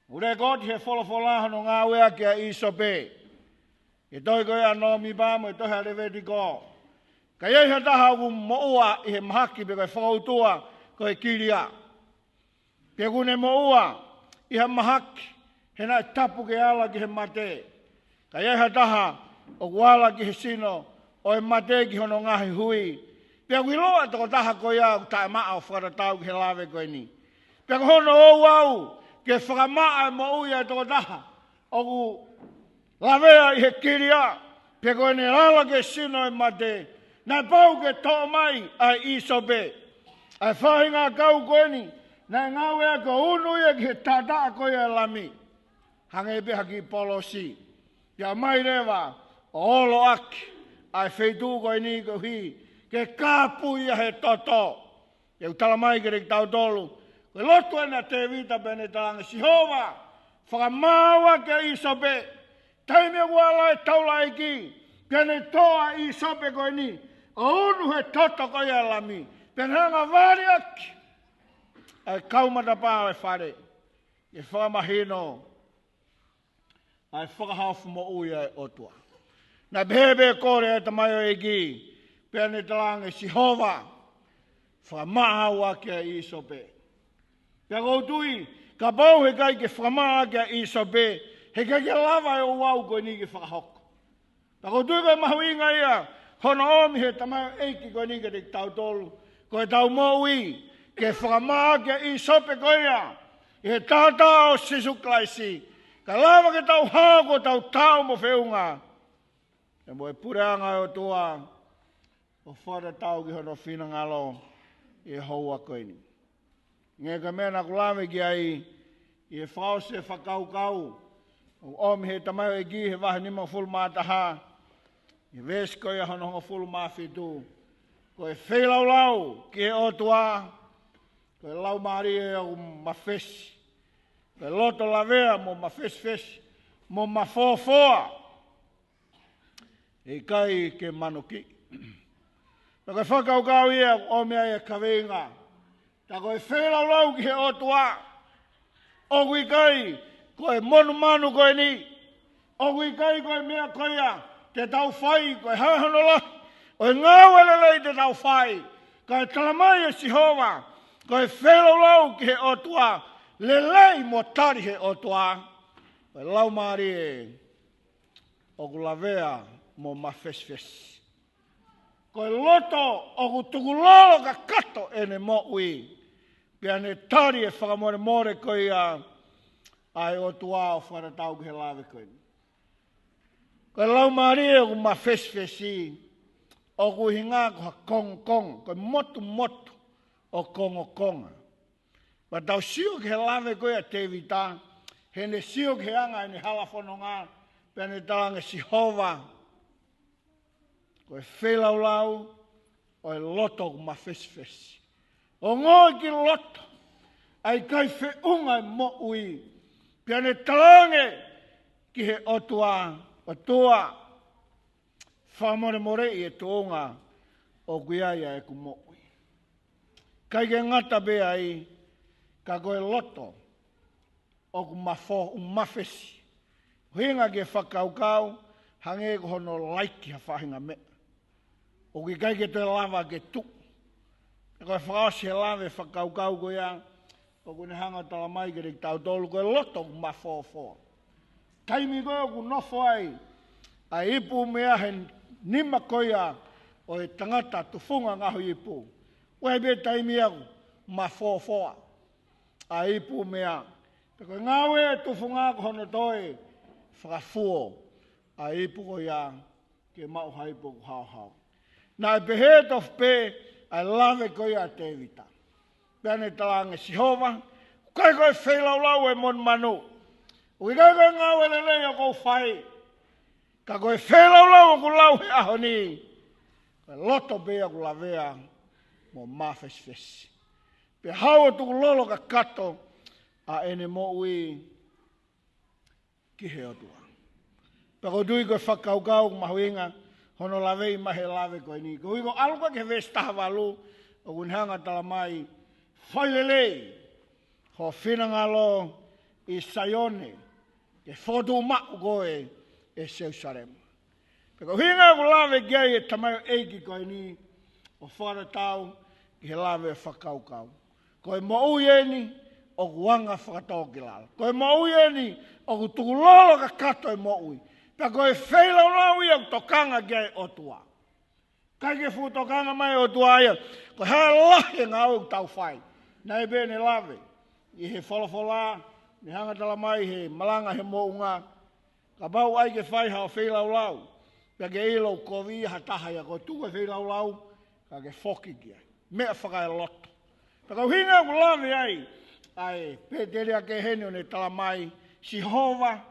F: Ure koti he wholofola hono ngā wea ke a Isobe. E toi koe anō mi bāmu e toi ha Levetiko. Ka iei ha taha ku moua i he mahaki pe koe whakautua koe kiria. Pe kune moua i he mahaki he nai tapu ke ala ki he mate. Ka iei ha taha o kuala ki he sino o e mate ki hono ngahi hui. Pea kui loa toko taha koe au tae maa o whakaratau ki he lawe koe ni. Pea ko hono Ouau ke whakamaa e mo ui e toko taha o ku lawea i he kiria. Pea koe ne lala ke sino e mate. Nai pau ke tō mai ai Isobe. Ai whahinga kau koe ni. Nai ngawea ko unu ia ki he tata koe e lami. Hange beha ki polosi. Pea mai rewa. O holo aki, ai wheitu koe ni ko hi, ke kāpu ia he toto. E utala mai ke reki tau tolu. Koe lotu ena te vita bene talanga Sihova, whakamawa ke Isobe. Taime wala e taula iki, pene toa Isobe koe ni, o unu he toto koe e lami. Pene hanga wari aki, ai kaumata pāo e whare, e whakamahino, ai whakahafu mo uia e otua. Na bebe kore e tamaio e ki, pia ne talange Sihova, whamaha wake a Isobe. Pia koutui, ka pau he kai ke whamaha ke a Isobe, he kai ke lava e Ouau koe ni ke whakahoko. Pia koutui koe mahuinga ia, hono omi he tamaio e ki koe ni ke te tau tolu, koe tau moui, ke whamaha ke a Isobe koe ia, he tata o sisu klaisi, ka lava ke tau hako tau tau mo whiunga, e mo e pureanga o tua o whara tau ki hono whina ngalo e houa koe ni. Nge ka mena kulame ki ai i e whaose whakaukau o omi he tamau e ki he waha nima fulu mātaha i vesko i hono hongo fulu māwhitu. Ko e whelaulau ki he o tua ko e lau maari e o mawhesi. Ko e loto lavea mo mawhesi mo mawhofoa. E kai ke manuki. Ta koe whakaukau ia o mea e kaweinga. Ta koe whelaulau ki he otua. O kui kai koe monu manu koe ni. O kui kai koe mea koea te tau whai koe hahanola. O e ngāwelelei te tau whai. Koe talamai e Sihova. Koe whelaulau ki he otua. Lelei mo tari he otua. Koe lau maari e o kulavea mo mawheswes. Koe loto o ku tukulolo ka kato ene mo ui. Pia ne tari e whakamore more koe ai o tua o wharatau ki he lawe koe. Koe lau maari e o ku mawheswesi o ku hinga ko ha kong kong. Koe motu motu o kongo konga. Ma tau sio ki he lawe koe a te vita. He ne sio ki he anga ene halafono ngā. Pia ne talanga Sihova. Koe whelaulau, o e loto ku mawheswesi. O ngoi ki loto, ai kai whiunga mo ui. Pia ne talange ki he otua, o tua. Whamore more i e toonga o guiaia e ku mo ui. Kai ke ngata be ai, ka koe loto o ku mafo mafesi hinga ke whakaukau hange ko hono laiki ha whahinga me o ki kai ke te lava ke tu koe whakaosi he lawe whakaukau koe a o ku ne hanga tala mai ke rik tau tolu koe loto ku mafo taimi koe o ku nofo ai a ipu mea he nima koe a o e tangata tufunga ngaho ipu koe be taimi aku mafo a ipu mea koe ngawe tufunga ko hono toi whakafuo a ipu koe a ke mau haipo ku hao na the head of pe I love koe a te vita pēne talange Sihova koe whelaulau e mon manu o i koe ngawe lelei o kou whai ka koe whelaulau o ku lau he aho ni koe loto bea ku lavea mo mawheswesi pe hau o tuku lolo ka kato a ene mo ui ki he otua pe ko tui koe whakaukau mahuinga hono lavei mahe lave koe ni ko iko aluka ke vestaha walu o kunhanga tala mai whailelei ho whinangalo i Sione ke whotu ma'u koe e Seusarema pe ko hinga ku lave gei e tamayo eiki koe ni o wharatau ki he lave whakaukau koe mo uieni o kuanga whakatoki lala koe mo uieni o ku tukulolo ka kato e mo ui pe koe wheilau lau ia tokanga gei otua kai ke fu tokanga mai otua ia koe hea lahe ngā au tau whai nei bene lave i he wholofola ni hanga tala mai he malanga he mo unga ka bau ai ke whai hao wheilau lau pe ke ilo kovi ha taha ia koe tuke wheilau lau ka ke whoki kia mea whakai loto pe kau hinga ku lave ai pe tere ke hene o ne tala mai Sihova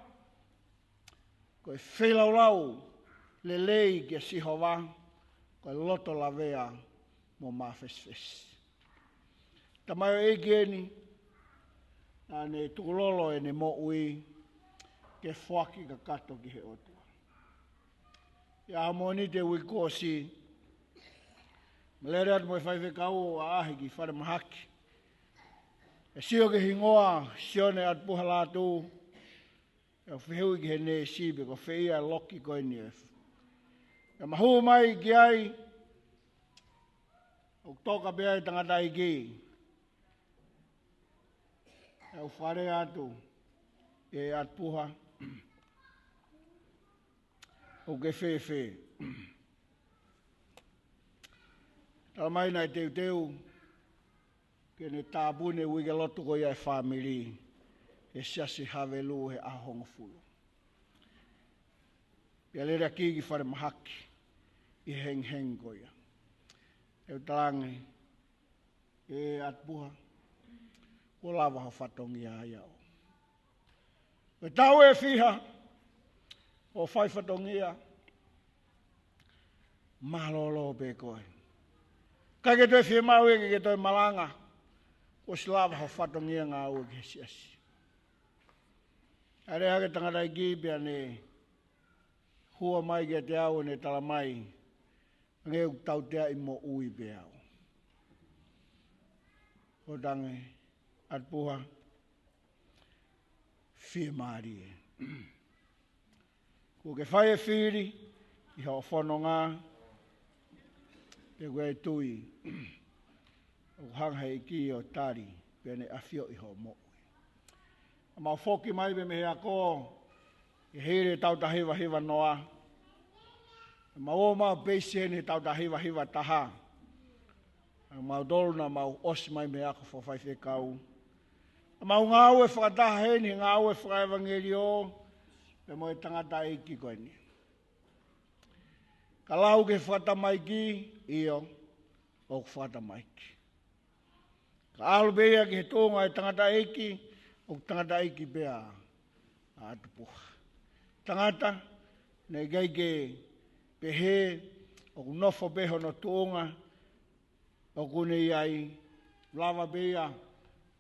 F: koe whelaulau le lei ke Sihova koe loto lavea mo mawheswesi. Tamayo e geni a ne tukulolo e ne mo ui ke whaki ka kato ki he otua. Ia hamoni te ui kōsi malere atu mo e whaiwe kau a ahi ki whare mahaki. E sio ke hingoa Sione Atupuha Latu e whihui ki he ne sibe ko whiia loki koe ni e. E mahu mai ki ai o toka pe ai tangata i ki e o whare atu e Atupuha o ke whewhe. Tala mai nai teu ke ne tāpune uike lotu ko ia e whamiri e Siasi Havelu he ahongofulu. Pia lera kiki whare mahaki i heng ko ia. E talange e Atupuha ko lava ha whatongi a ia o. E tau e whiha o whai whatongi a malolo pe koe. Ka ke toi whia mau e ke toi Malanga o slava ha whatongia ngā ua ke Siasi. Are hake tangata i ki pia ne hua mai ke te au ne tala mai nge u tau tea i mo ui pe au. O tange Atupuha whia maari e. Ko ke whai e whiri i hao whanonga pe koe tui o hanga i ki o tari pene awhio i ho mo. A mau whoki mai me mehea ko i heire tau ta hiwa noa. A mau o mau peisene tau ta hiwa taha. A mau doluna mau osi mai me ako whawhai whekau. A mau ngā ue whakataha heni, ngā ue whakaevangeli o pe mo e tangata eiki koe ni. Ka lau ke whata mai ki, io, o whata mai ki. Ka alu bea ki he tōnga e tangata eiki, o tangata eiki bea a Atupuha. Tangata, ne gai ke pehe, o nofo beho no tōnga, o kune iai, lava bea,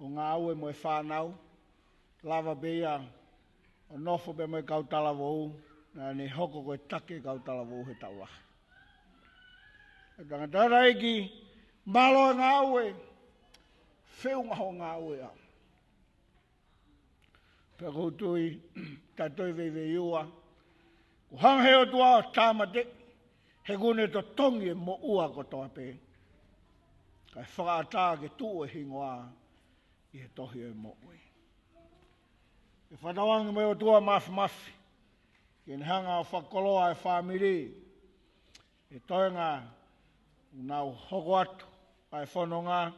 F: o ngā aue mo e whanau, lava bea, o nofo be mo e kautala vau, na ne hoko koe take kautala vau he tau laha. E tangata reiki, malo ngā ue, whiunga ho ngā ue au. Perutui, tatoi veiua. Ku hangheo tua o tāmate, he gune to tongi mo ua ko toa pe. Kai whakaata ke tuu e hingoa i he tohi e mo ui. E whanawangi me o tua mafi. Ke ne hanga o whakoloa e whamiri. E toenga unau hoko atu. Ai whanonga.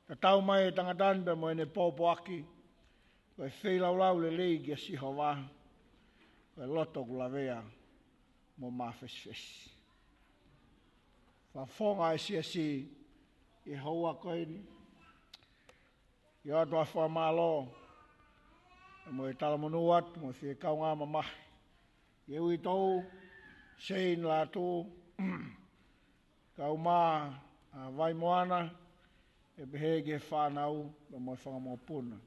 F: Ka tau mai e tangatanbe mo ene pōpo aki. Koe wheilau le lei ki a siho wā. Koe loto kulavea mo mawheswesi. Whawhonga e siasi i haua koe ni. I atua wha malo. E mo e talamonu atu mo e kaunga mamahi. I ui tau, sein Latu, kauma vai moana. E behe ke whanau, e mo e whangamopuna.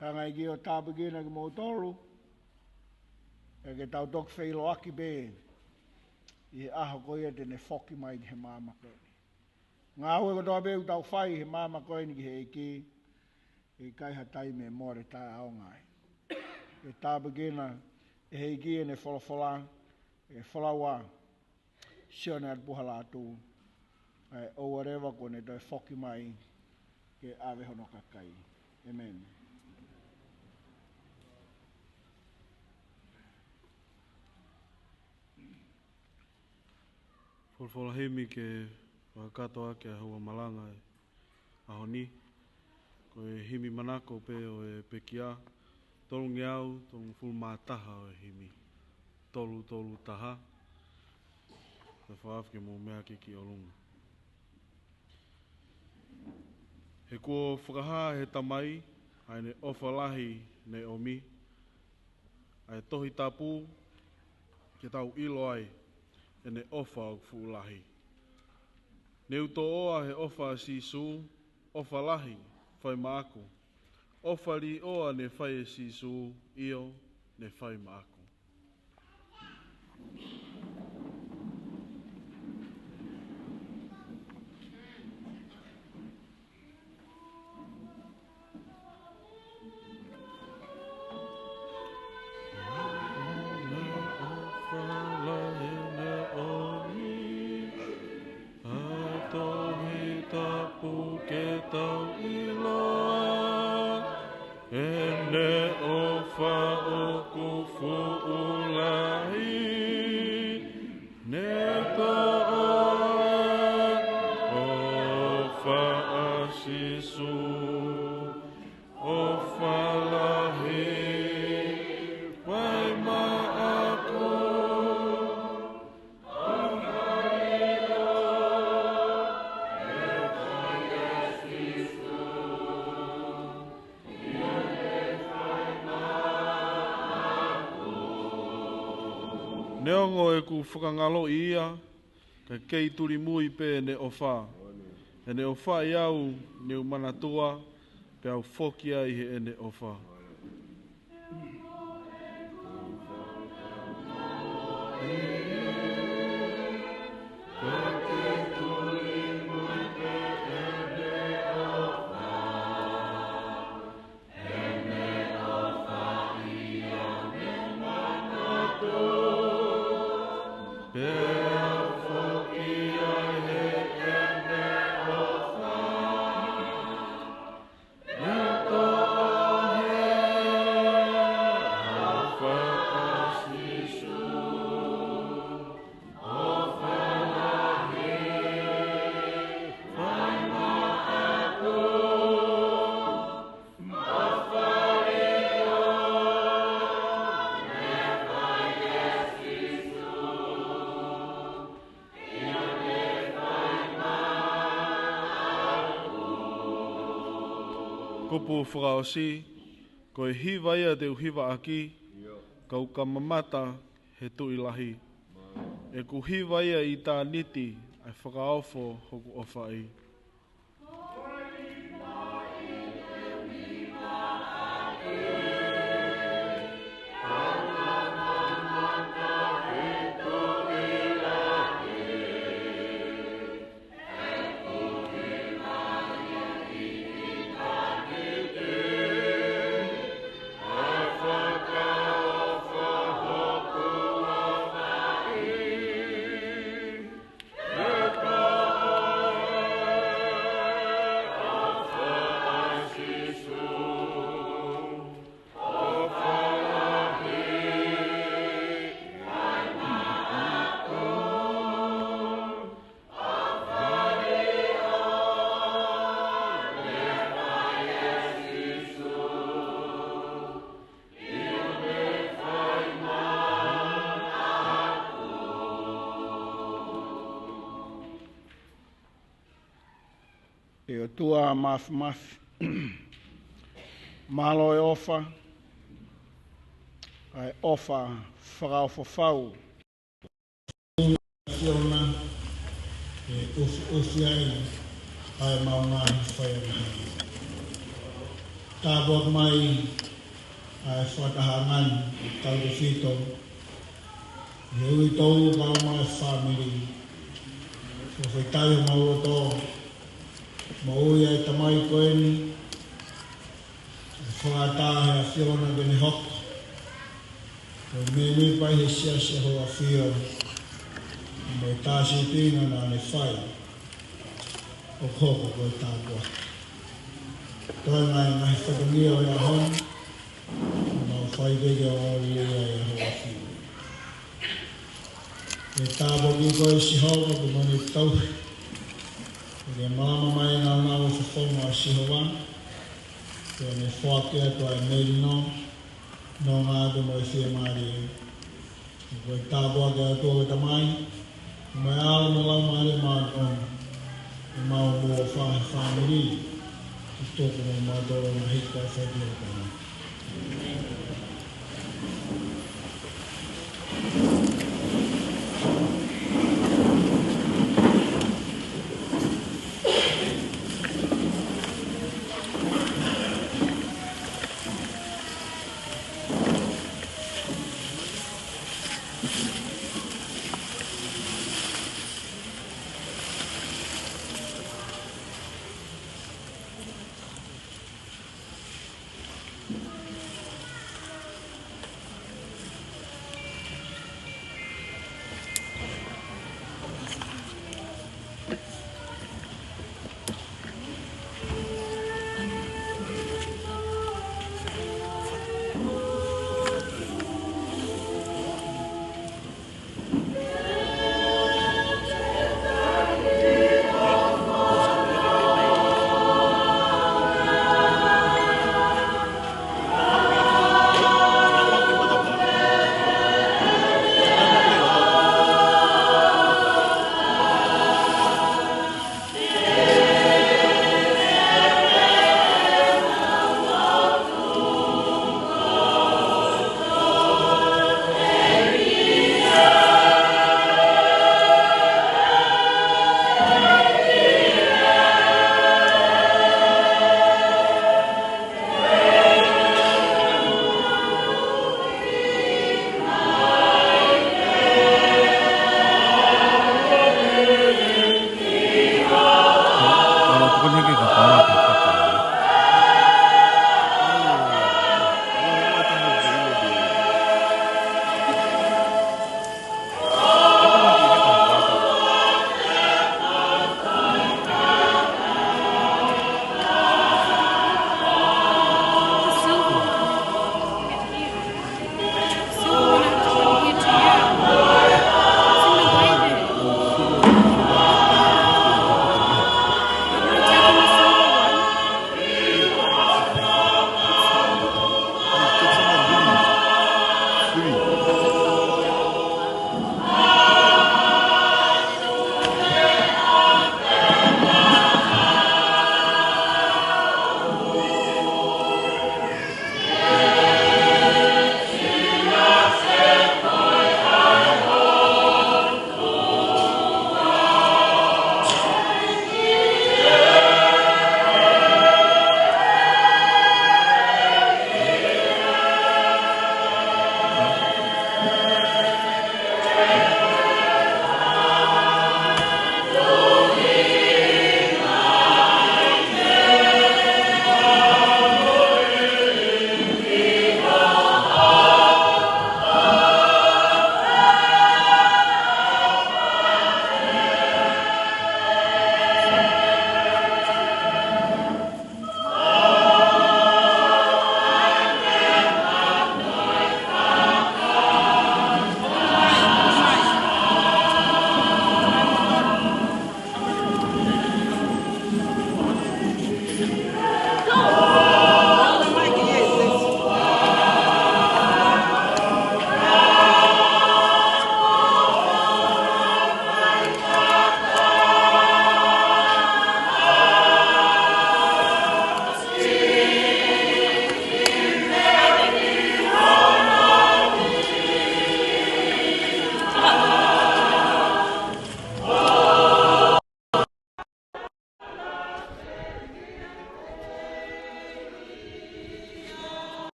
F: Hanga i ki o tāpagina ki mo tolu, e ke tau tok whailo aki be, i aho koe te ne whoki mai ki he māma koe. Ngā ue ko toa beu tau whai he māma koe ni ki he eki, e kai hatai me more tai ao ngai. E tāpagina, e he eki e ne wholofola, e wholawa, Sione Atupuha Latu, e o whatever ko ne toi whoki mai, ke awe hono kakai. Amen.
C: Wholwhola hemi ke whakatoa ke ahua Malanga e aho ni. Ko e himi manako pe o e pekia. Tolu ngiau, tolu fulu mātaha o e himi. Tolu taha. Te whaafke mō mea ke ki olunga. He kua whakaha he tamai, ai ne ofalahi ne omi. Ai tohi tapu, ke tau ilo ai. E ne ofa o fuulahi. Ne uto oa he ofa sisu, ofa lahi, whai maako. Ofa li oa ne whai e sisu, io, ne whai maako. Neongo e ku whakangalo ia, ka kei turi mui pe ne ofa. E ne ofa iau ne umanatua, pe au whokia i he ne ofa. Kupu whakaosi, ko e hiva ia te uhiva aki, kau ka mamata he tuilahi. E ku hiva ia i tā niti, ai whakaofo hoku ofa i.
F: ke o tua maf. Malo e ofa. Ai ofa whakawhawhau. Siona e ufi ai maunga whai ana. Tābot mai ai whakahangan tau de fito. E ui tau kau mai family. So whai tayo maua tō. Maui ai tamai koeni. Whakatahe a Siona bene hoko. Me nui pai he siasi ho a whio. Me tāsi tina nā ne whai. O koko koe tāpua. Toi ngai ngai whakangia o ia hon. Nā whai vege o ori ea e ho a whio. E tāpo ki koe si hau o ku mani tau. E māma mai nā nā o whawhonga a si hoa. E ne whakea toa e meri no. No ngā te mo e whia maari e. Koe tāpua ke atua ke tamai. Mai ao me lau maari maari on. E mau mua whahe whamiri. I tōku mo mātoro na hika e whaiti o kama.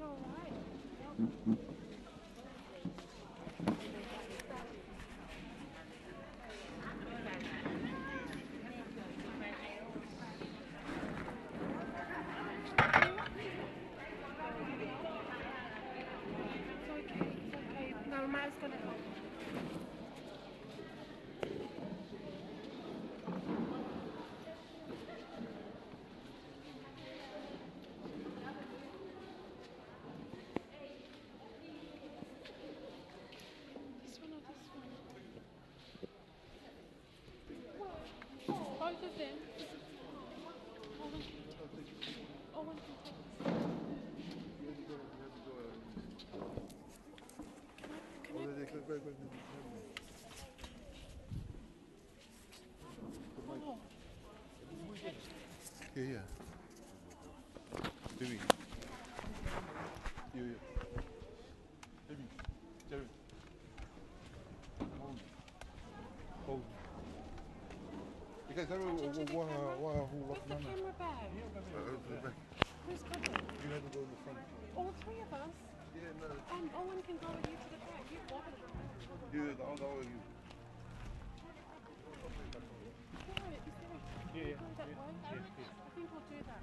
E: all right. It's okay. No, Matt's gonna help. This one or this one? Both of them. Owen can take this. Oh.
G: Yeah. Baby. Yeah. Baby. Jerry. Hold. Because I
E: Where's the camera bag? Who's got it?
G: You have to go in the front.
E: All three of us?
G: Yeah, no.
E: Owen can go with you to the back. You got it.
G: Yeah, I'll go with you.
E: Yeah. Go that way? I think we'll do that.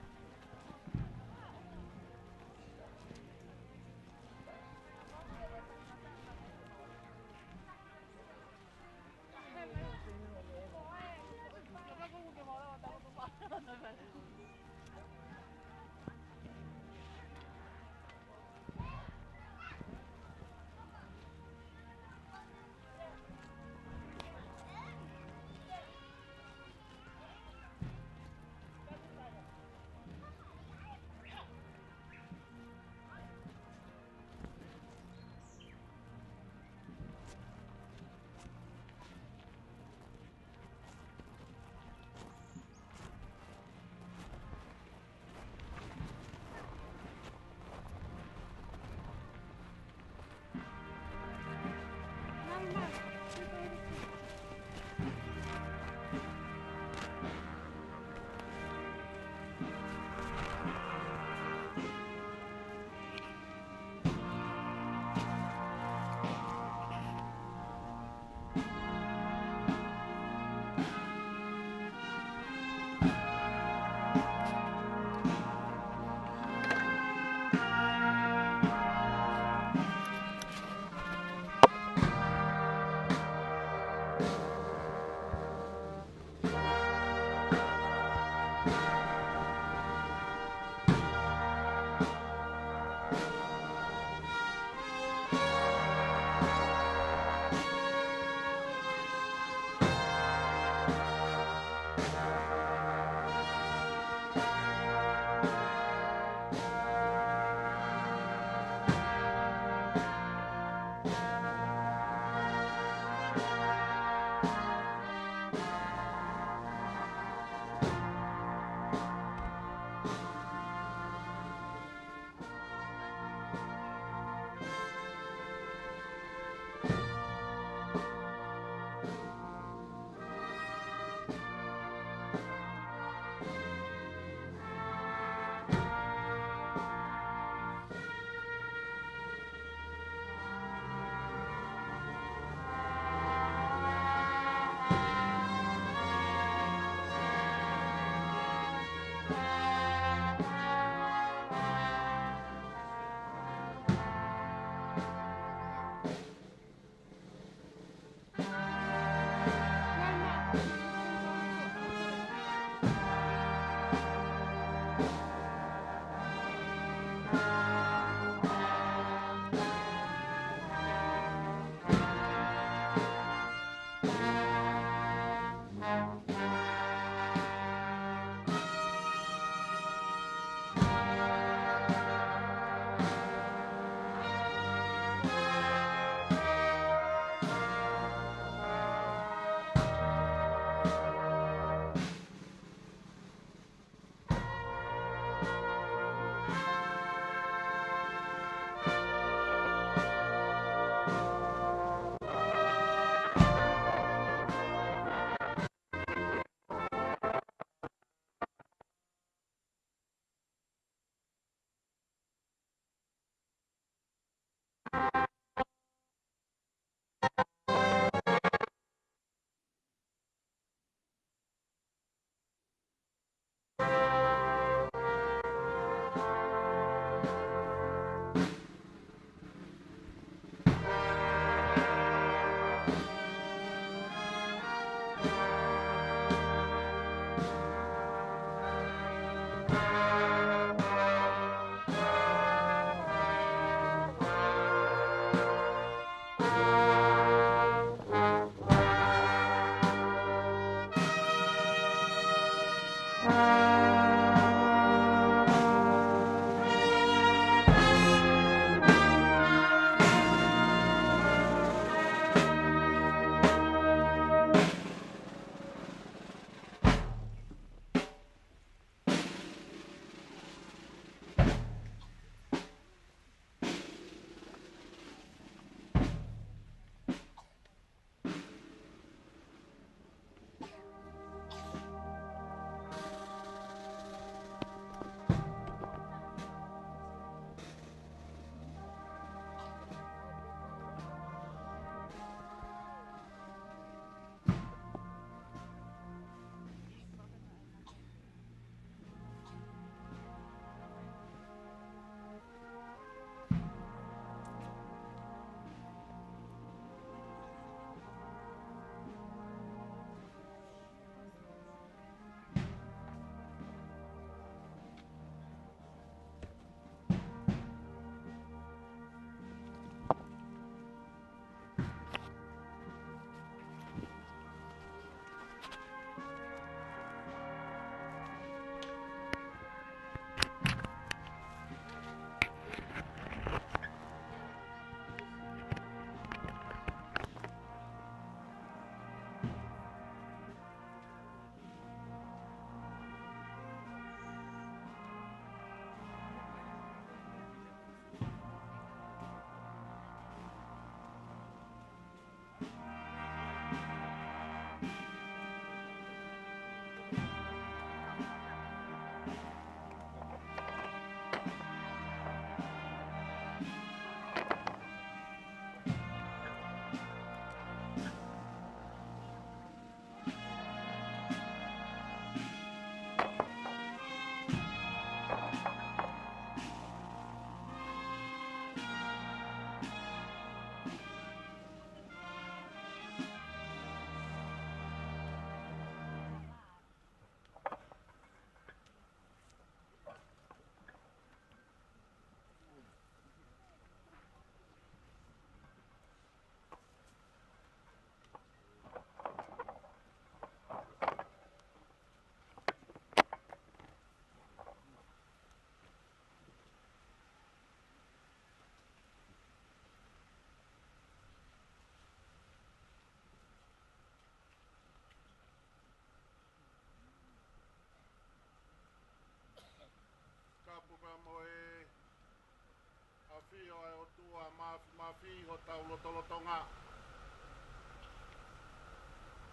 A: mafio e o tua mafi o tau lotolotonga.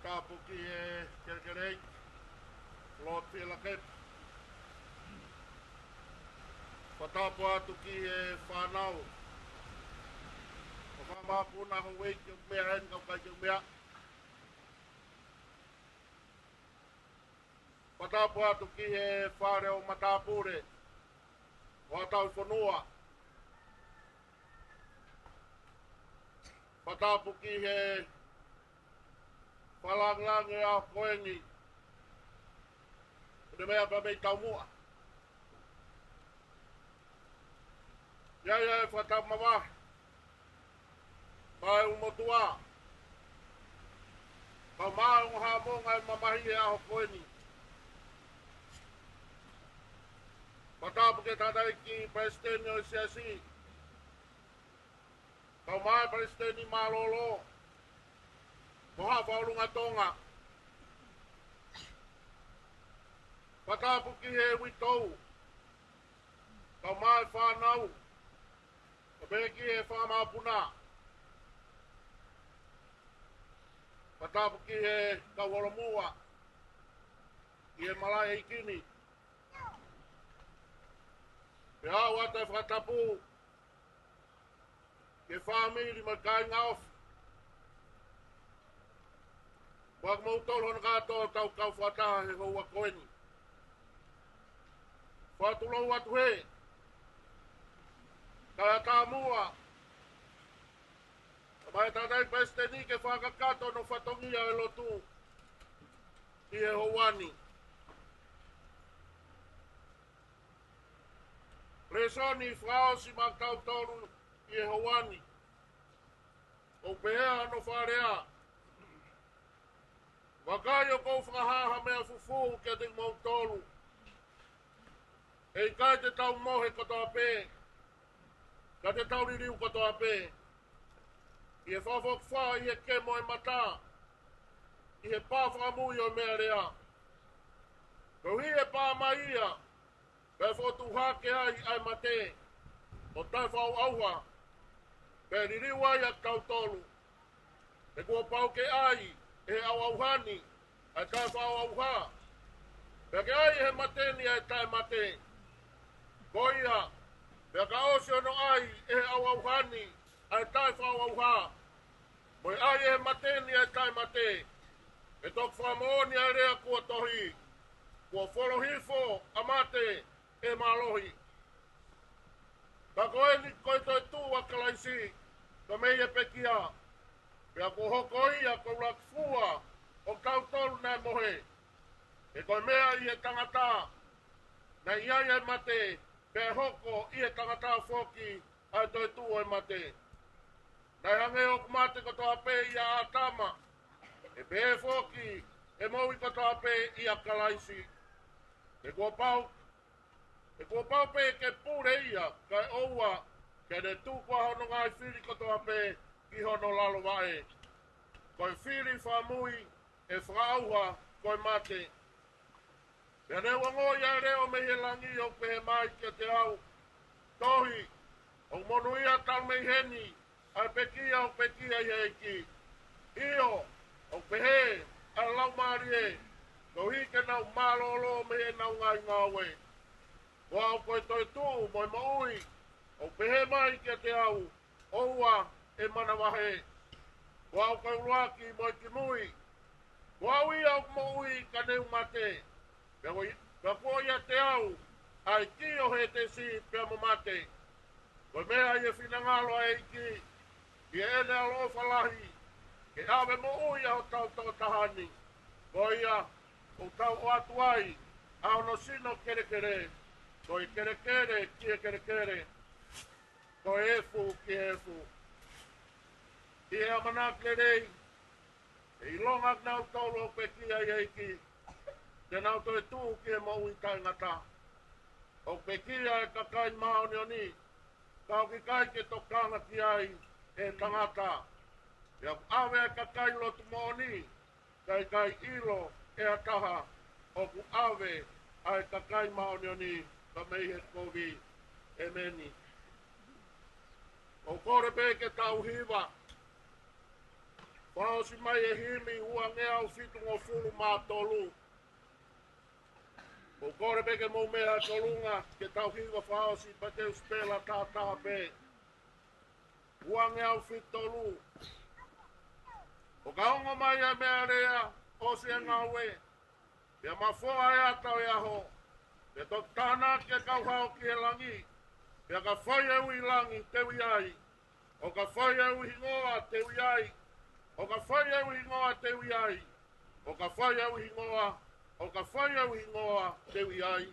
A: Kapu ki e kerkerei, loti la kep. Patapo atu ki e whanau. O whamapuna ho wei ki o mea hen kau kai ki o mea. Patapo atu ki e whare o matapure. O atau whanua. Patapo ki e whalanglange a koengi. Une mea pa mei tau mua. Ia e whatau mawa. Mai umotua. Kau maa unga monga e mamahi e aho koeni. Patapo ke tadai ki Presidente o Siasi. Kau maa Presidente malolo. Moha whaurunga Tonga. Patapo ki he witou. Kau maa whanau. Kabeki e whamapuna. Patapo ki he kawaramua. I e malai ikini. Pe hau ata e whatapu. Ke whamiri ma kai ngaof. Wak mautolo na kato tau kau whataha he hoa koeni. Whatulou atu he. Kaya tāmua. Mai tātai Presidente ke whakakato no whatongia e lotu. I e hoani. Presoni whao si maktau toru i e hoani. O pehea no wharea. Wakai o kou whakahaha mea fufu ke te mautolu. Hei kai te tau mohe kotoa pē. Ka te tau ririu kotoa pē. I e whawhok wha i e kemo e mata. I e pā whakamui o mea rea. Kau hi e pā maia. Pē whotu hake ai ai mate. O tai whau auha. Pē ririu ai a tau tolu. E kua pau ke ai. E au auhani. Ai tai whau auha. Pē ke ai he mateni ai tai mate. Koia. Pea ka osio no ai e au auhani, ai tai whau auha. Moi ai e mateni ai tai mate. E tok whamooni ai rea kua tohi. Kua wholohifo a mate e malohi. Ka koe ni koe toi tū a kalaisi, ka mei e pekia. Pea kua hoko ia kua lak fua o tau tolu nai mohe. E koe mea i e tangata, na iai ai mate, pe hoko i e tangata foki ai toi tu oi mate. Nai hange o kumate kotoa pe i a atama. E pe foki e moui kotoa pe i a kalaisi. E kua pau pe ke pure ia kai oua ke ne tu kua hono ngai whiri kotoa pe ki hono lalo wae. Koi whiri whamui e whaauha koi mate. Pea ne wango ia reo me he langi o pehe mai ke te au. Tohi, o monu ia tal mei heni, ai pekia o pekia i eiki. Io, o pehe, ai lau marie, ko hike nau malolo me he nau ngai ngawe. Ko au koe toi tu, moi maui, o pehe mai ke te au, oua e manawahe. Ko au koe uruaki moi ki mui, ko au ia o maui ka neu mate. Ka kua ia te au, ai ki o he te si pia mo mate. Koe mea i e whinangalo e iki, i e ene alo whalahi, ke awe mo ui au tau tau tahani. Koe ia, o tau o atu ai, au no sino kere kere, koe kere kere ki e kere kere, koe efu ki efu. I e amanak le rei, e ilongak nau tolo o pe kia i eiki, te nau toi tū ki e mau i tai ngata. O pe kia e kakai maoni o ni, kau ki kai ke tokanga ki ai e tangata. Ia awe e kakai lotu maoni, kai ilo e ataha, o ku awe ai kakai maoni o ni, ka mei he kovi e meni. O kore pe ke tau hiva. Whao si mai e himi ua ngea o fitu ngō fulu mā tolu. O kore pe ke mou mea tolunga ke tau hiva whao si pateu spela tā pe. Ua ngea o fitu tolu. O ka ongo mai e mea rea o si e ngawe. Pea mawhoa e atau e aho. Pea tok tāna ke kau hao ki e langi. Pea ka whai e ui langi te ui ai. O ka whai e ui hingoa te ui ai. O ka whai e ui hingoa te ui ai. O ka whai e ui hingoa. O ka whai e ui hingoa te ui ai.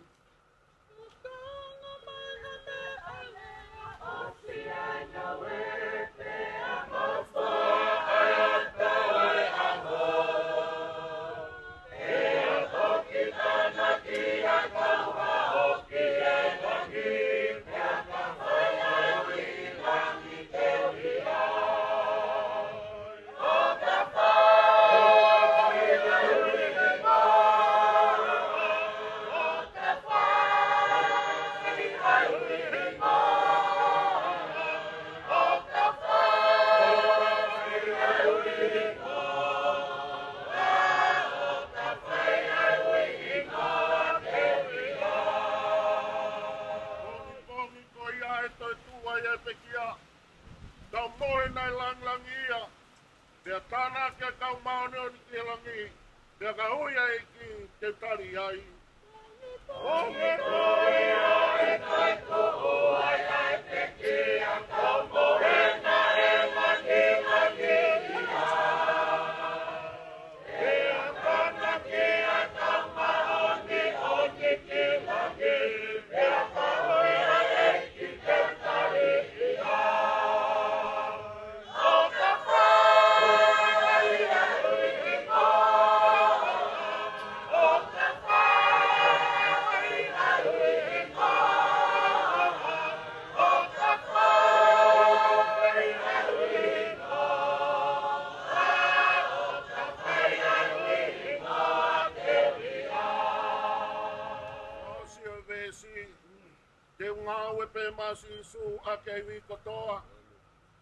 A: Sisu ake wi kotoa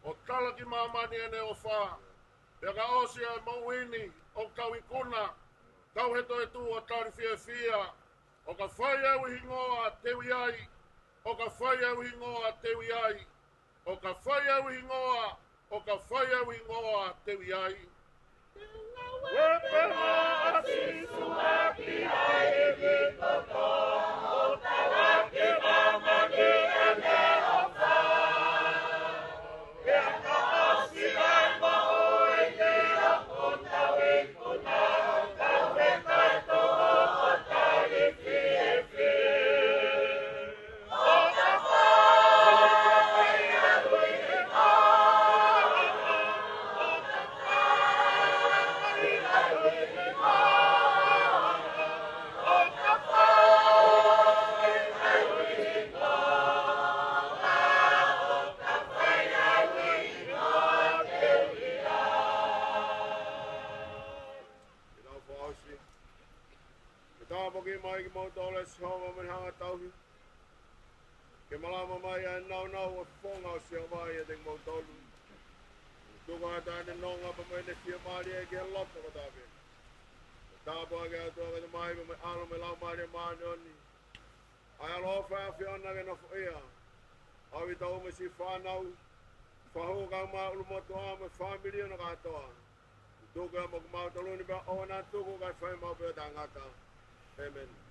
A: o tala ki mamani ene o wha pega osia mawini o kawikuna kau heto e tu o tari fia o ka whai au hingoa te wiai o ka whai au hingoa te wiai o ka whai au hingoa o ka whai au hingoa te wiai Wepeha sisu aki ai ki kotoa o tala ki mamani ene o wha pea ka osia maoi te a kona wikuna o kau he kato o tari fie o ka whai au hingoa mai ki mau tole si honga man hanga tauhi. Ke malama mai a nau a whonga o si mai a ting mau tolu. Tuka ata ane nonga pa mai ne fia maari e ki a lota ka tape. Tāpua ke atua ka te mai pa mai alo me lau maari a maani oni. Ai alo ofa a fia ona ke na whaia. Awi tau me si whanau. Whahu ka maa ulu motu a me whamiri ona katoa. Tuka mo kumau taluni pa o na tuku kai whai mau pia tangata. Amen.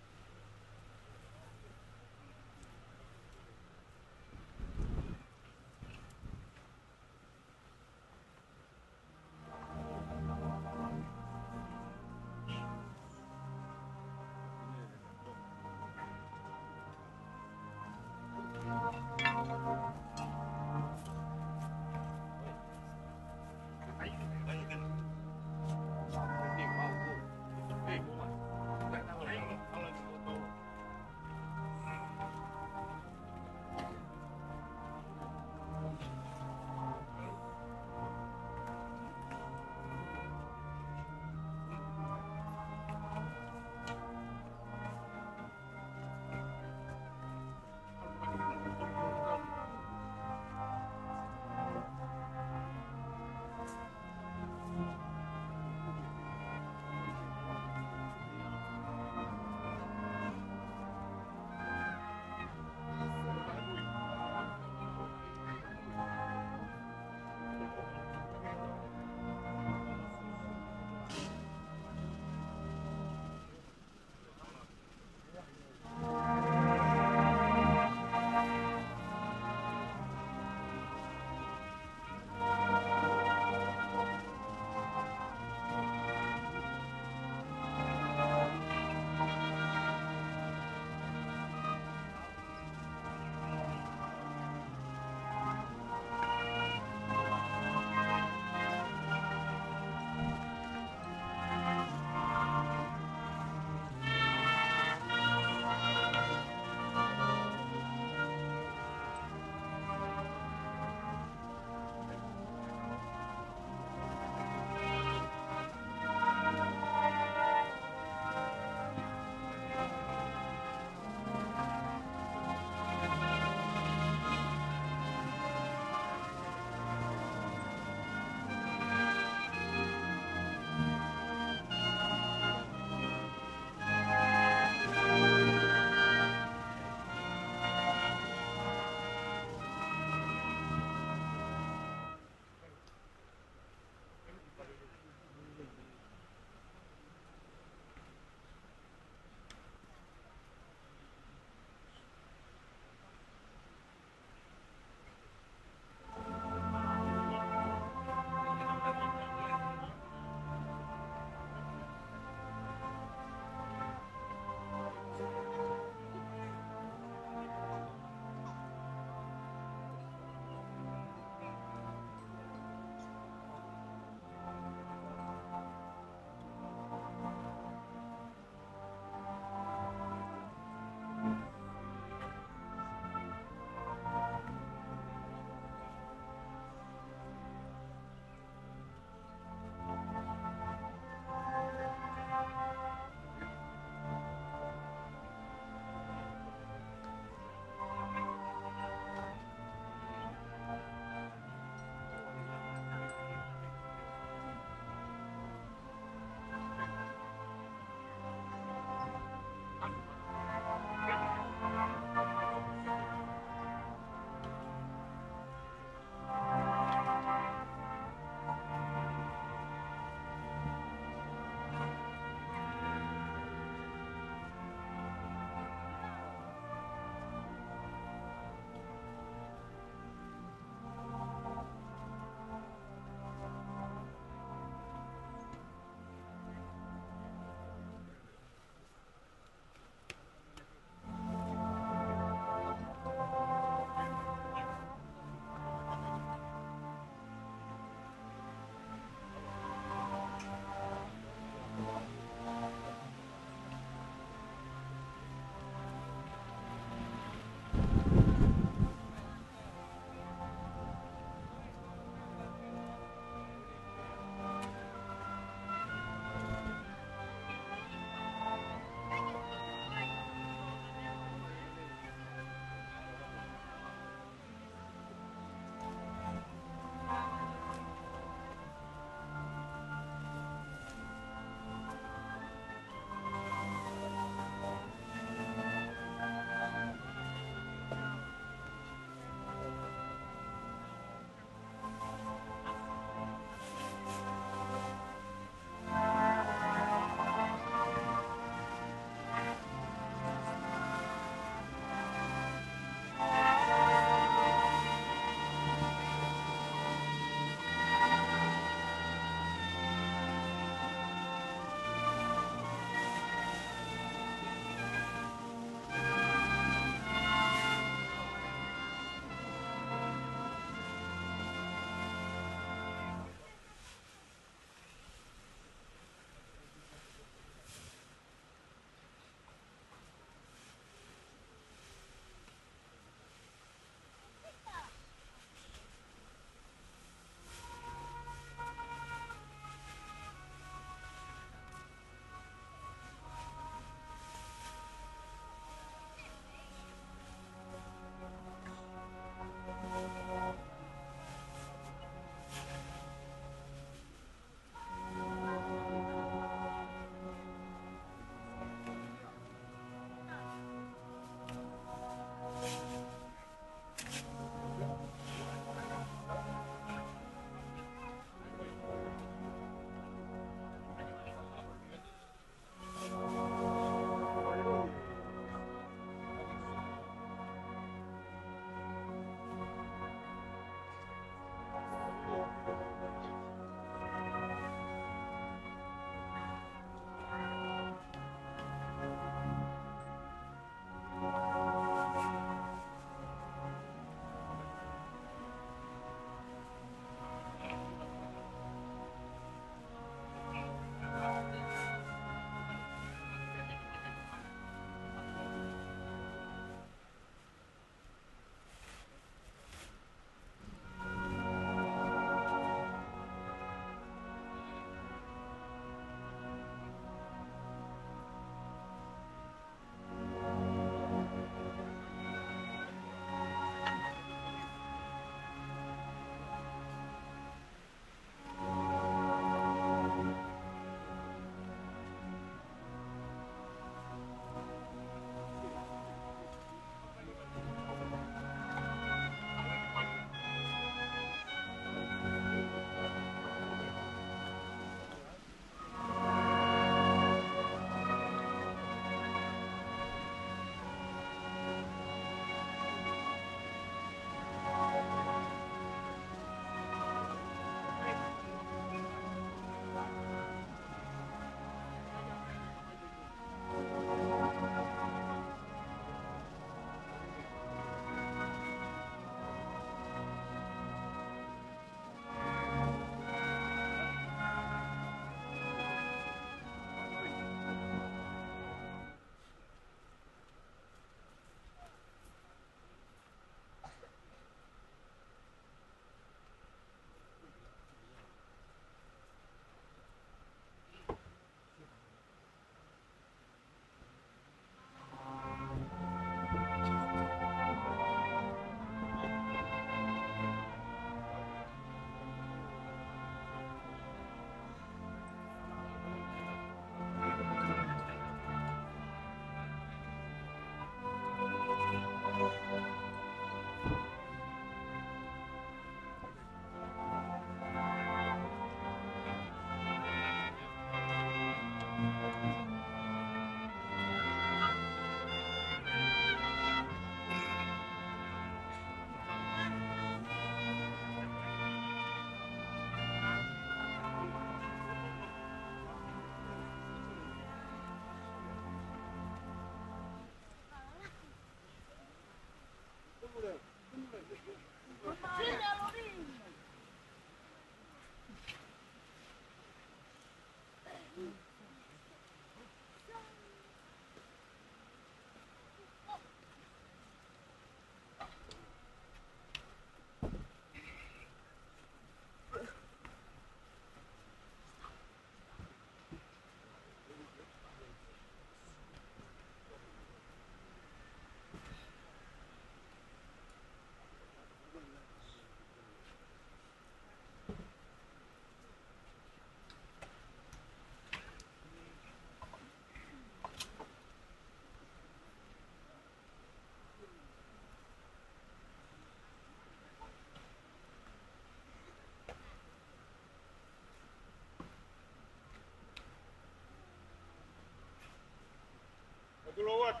G: Tulowat.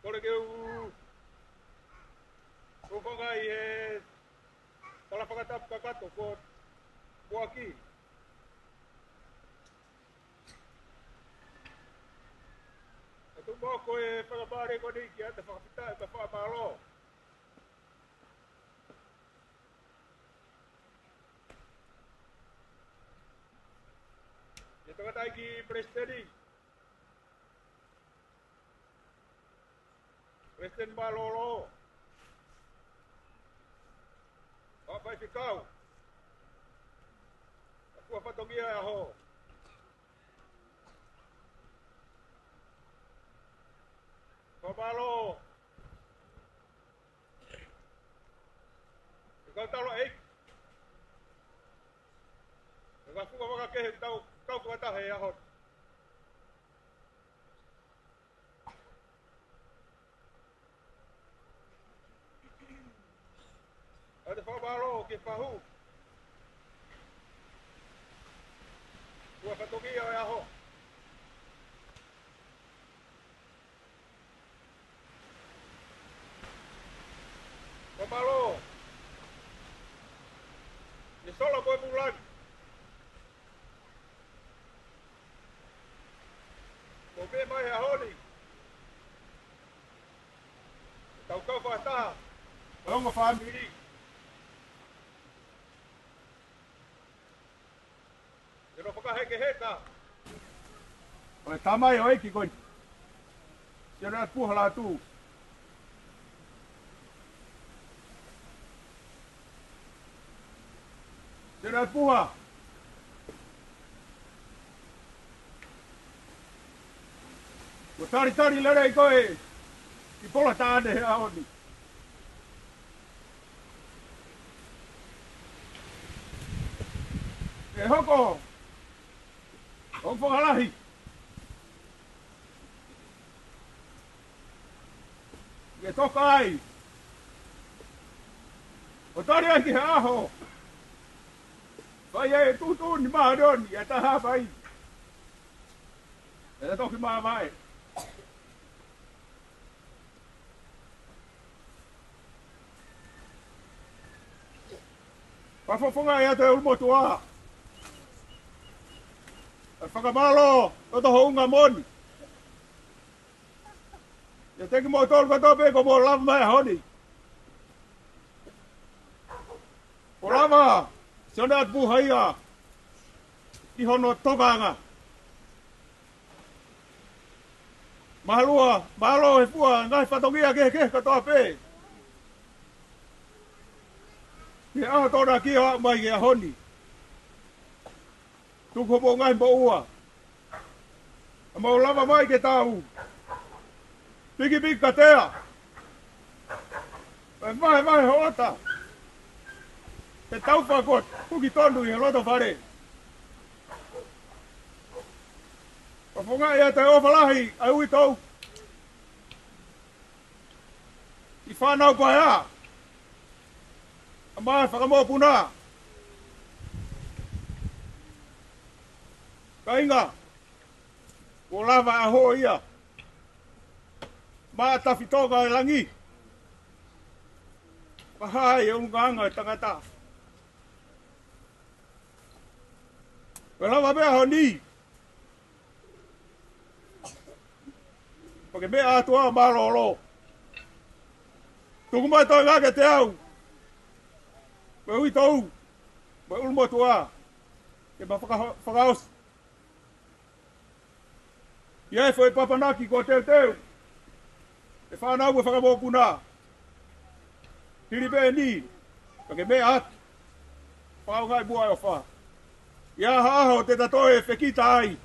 G: Kore ke o whangai e tala whakatapu kakato ko aki. E tu moko e whakapare ko ni ki ate whakapita e ka whakapalo. E takatai ki Presidente. Presidente Malolo. Vai ficau. A tua patongia é a ho. Pamalo. Ikaw talo ei. Ikaw fuga mga kehe tau kumatahe a ho. Ada pamalo ke pahu. Tua patongia é a ho. Pamalo. Ni sola boy bulan. Kobe mai a holi. Kau fata. Longa family. Yo no foca heke heka. Oi tamai oi ki koi. Sione Atupuha Latu. Sione Atupuha. Ko tari lere i koe. I pola tāne he aoni. E hoko. O whakalahi. E toka ai. O tari ai ki he aho. Vai e tutu ni mahadoni. E taha vai. E toki maa vai. Pafofonga ia te ulmotua. Whakamalo, toto hounga moni. Ia teki mo tolu katope ko mo lava mai honi. O lava, Sione Atupuha ia. I hono tokanga. Mahalua, mahalo he pua, ngai whatongia ke katoa pe. Ke aho tōna ki hoa mai ke honi. Tuko mo ngai mo ua. A mau lava mai ke tau. Piki ka tea. E mai hoata. Te tau whakot, kuki tonu i he loto whare. Ka whunga ia te ofalahi, ai ui tau. I whanau koe a. A mai whakamoa puna. Ka inga. Ko lava a ho ia. Maa tafi Tonga e langi. Pahai e unganga e Tongatapu. Ko lava mea honi. Pake mea atua marolo. Tuku mai toi ngake te au. Ko ui tau. Ko ulmo tua. Ke ma whakaos. Iai foi papanaki ko teu. E whanau e whakamo puna. Tiri pe ni. Pake mea at. Whao ngai bua o wha. Ia haho te tatoe whekita ai.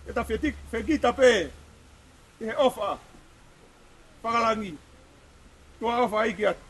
G: E ta whekita pe. Ke he ofa. Whakalangi. Tua ofa aiki atu.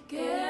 H: ke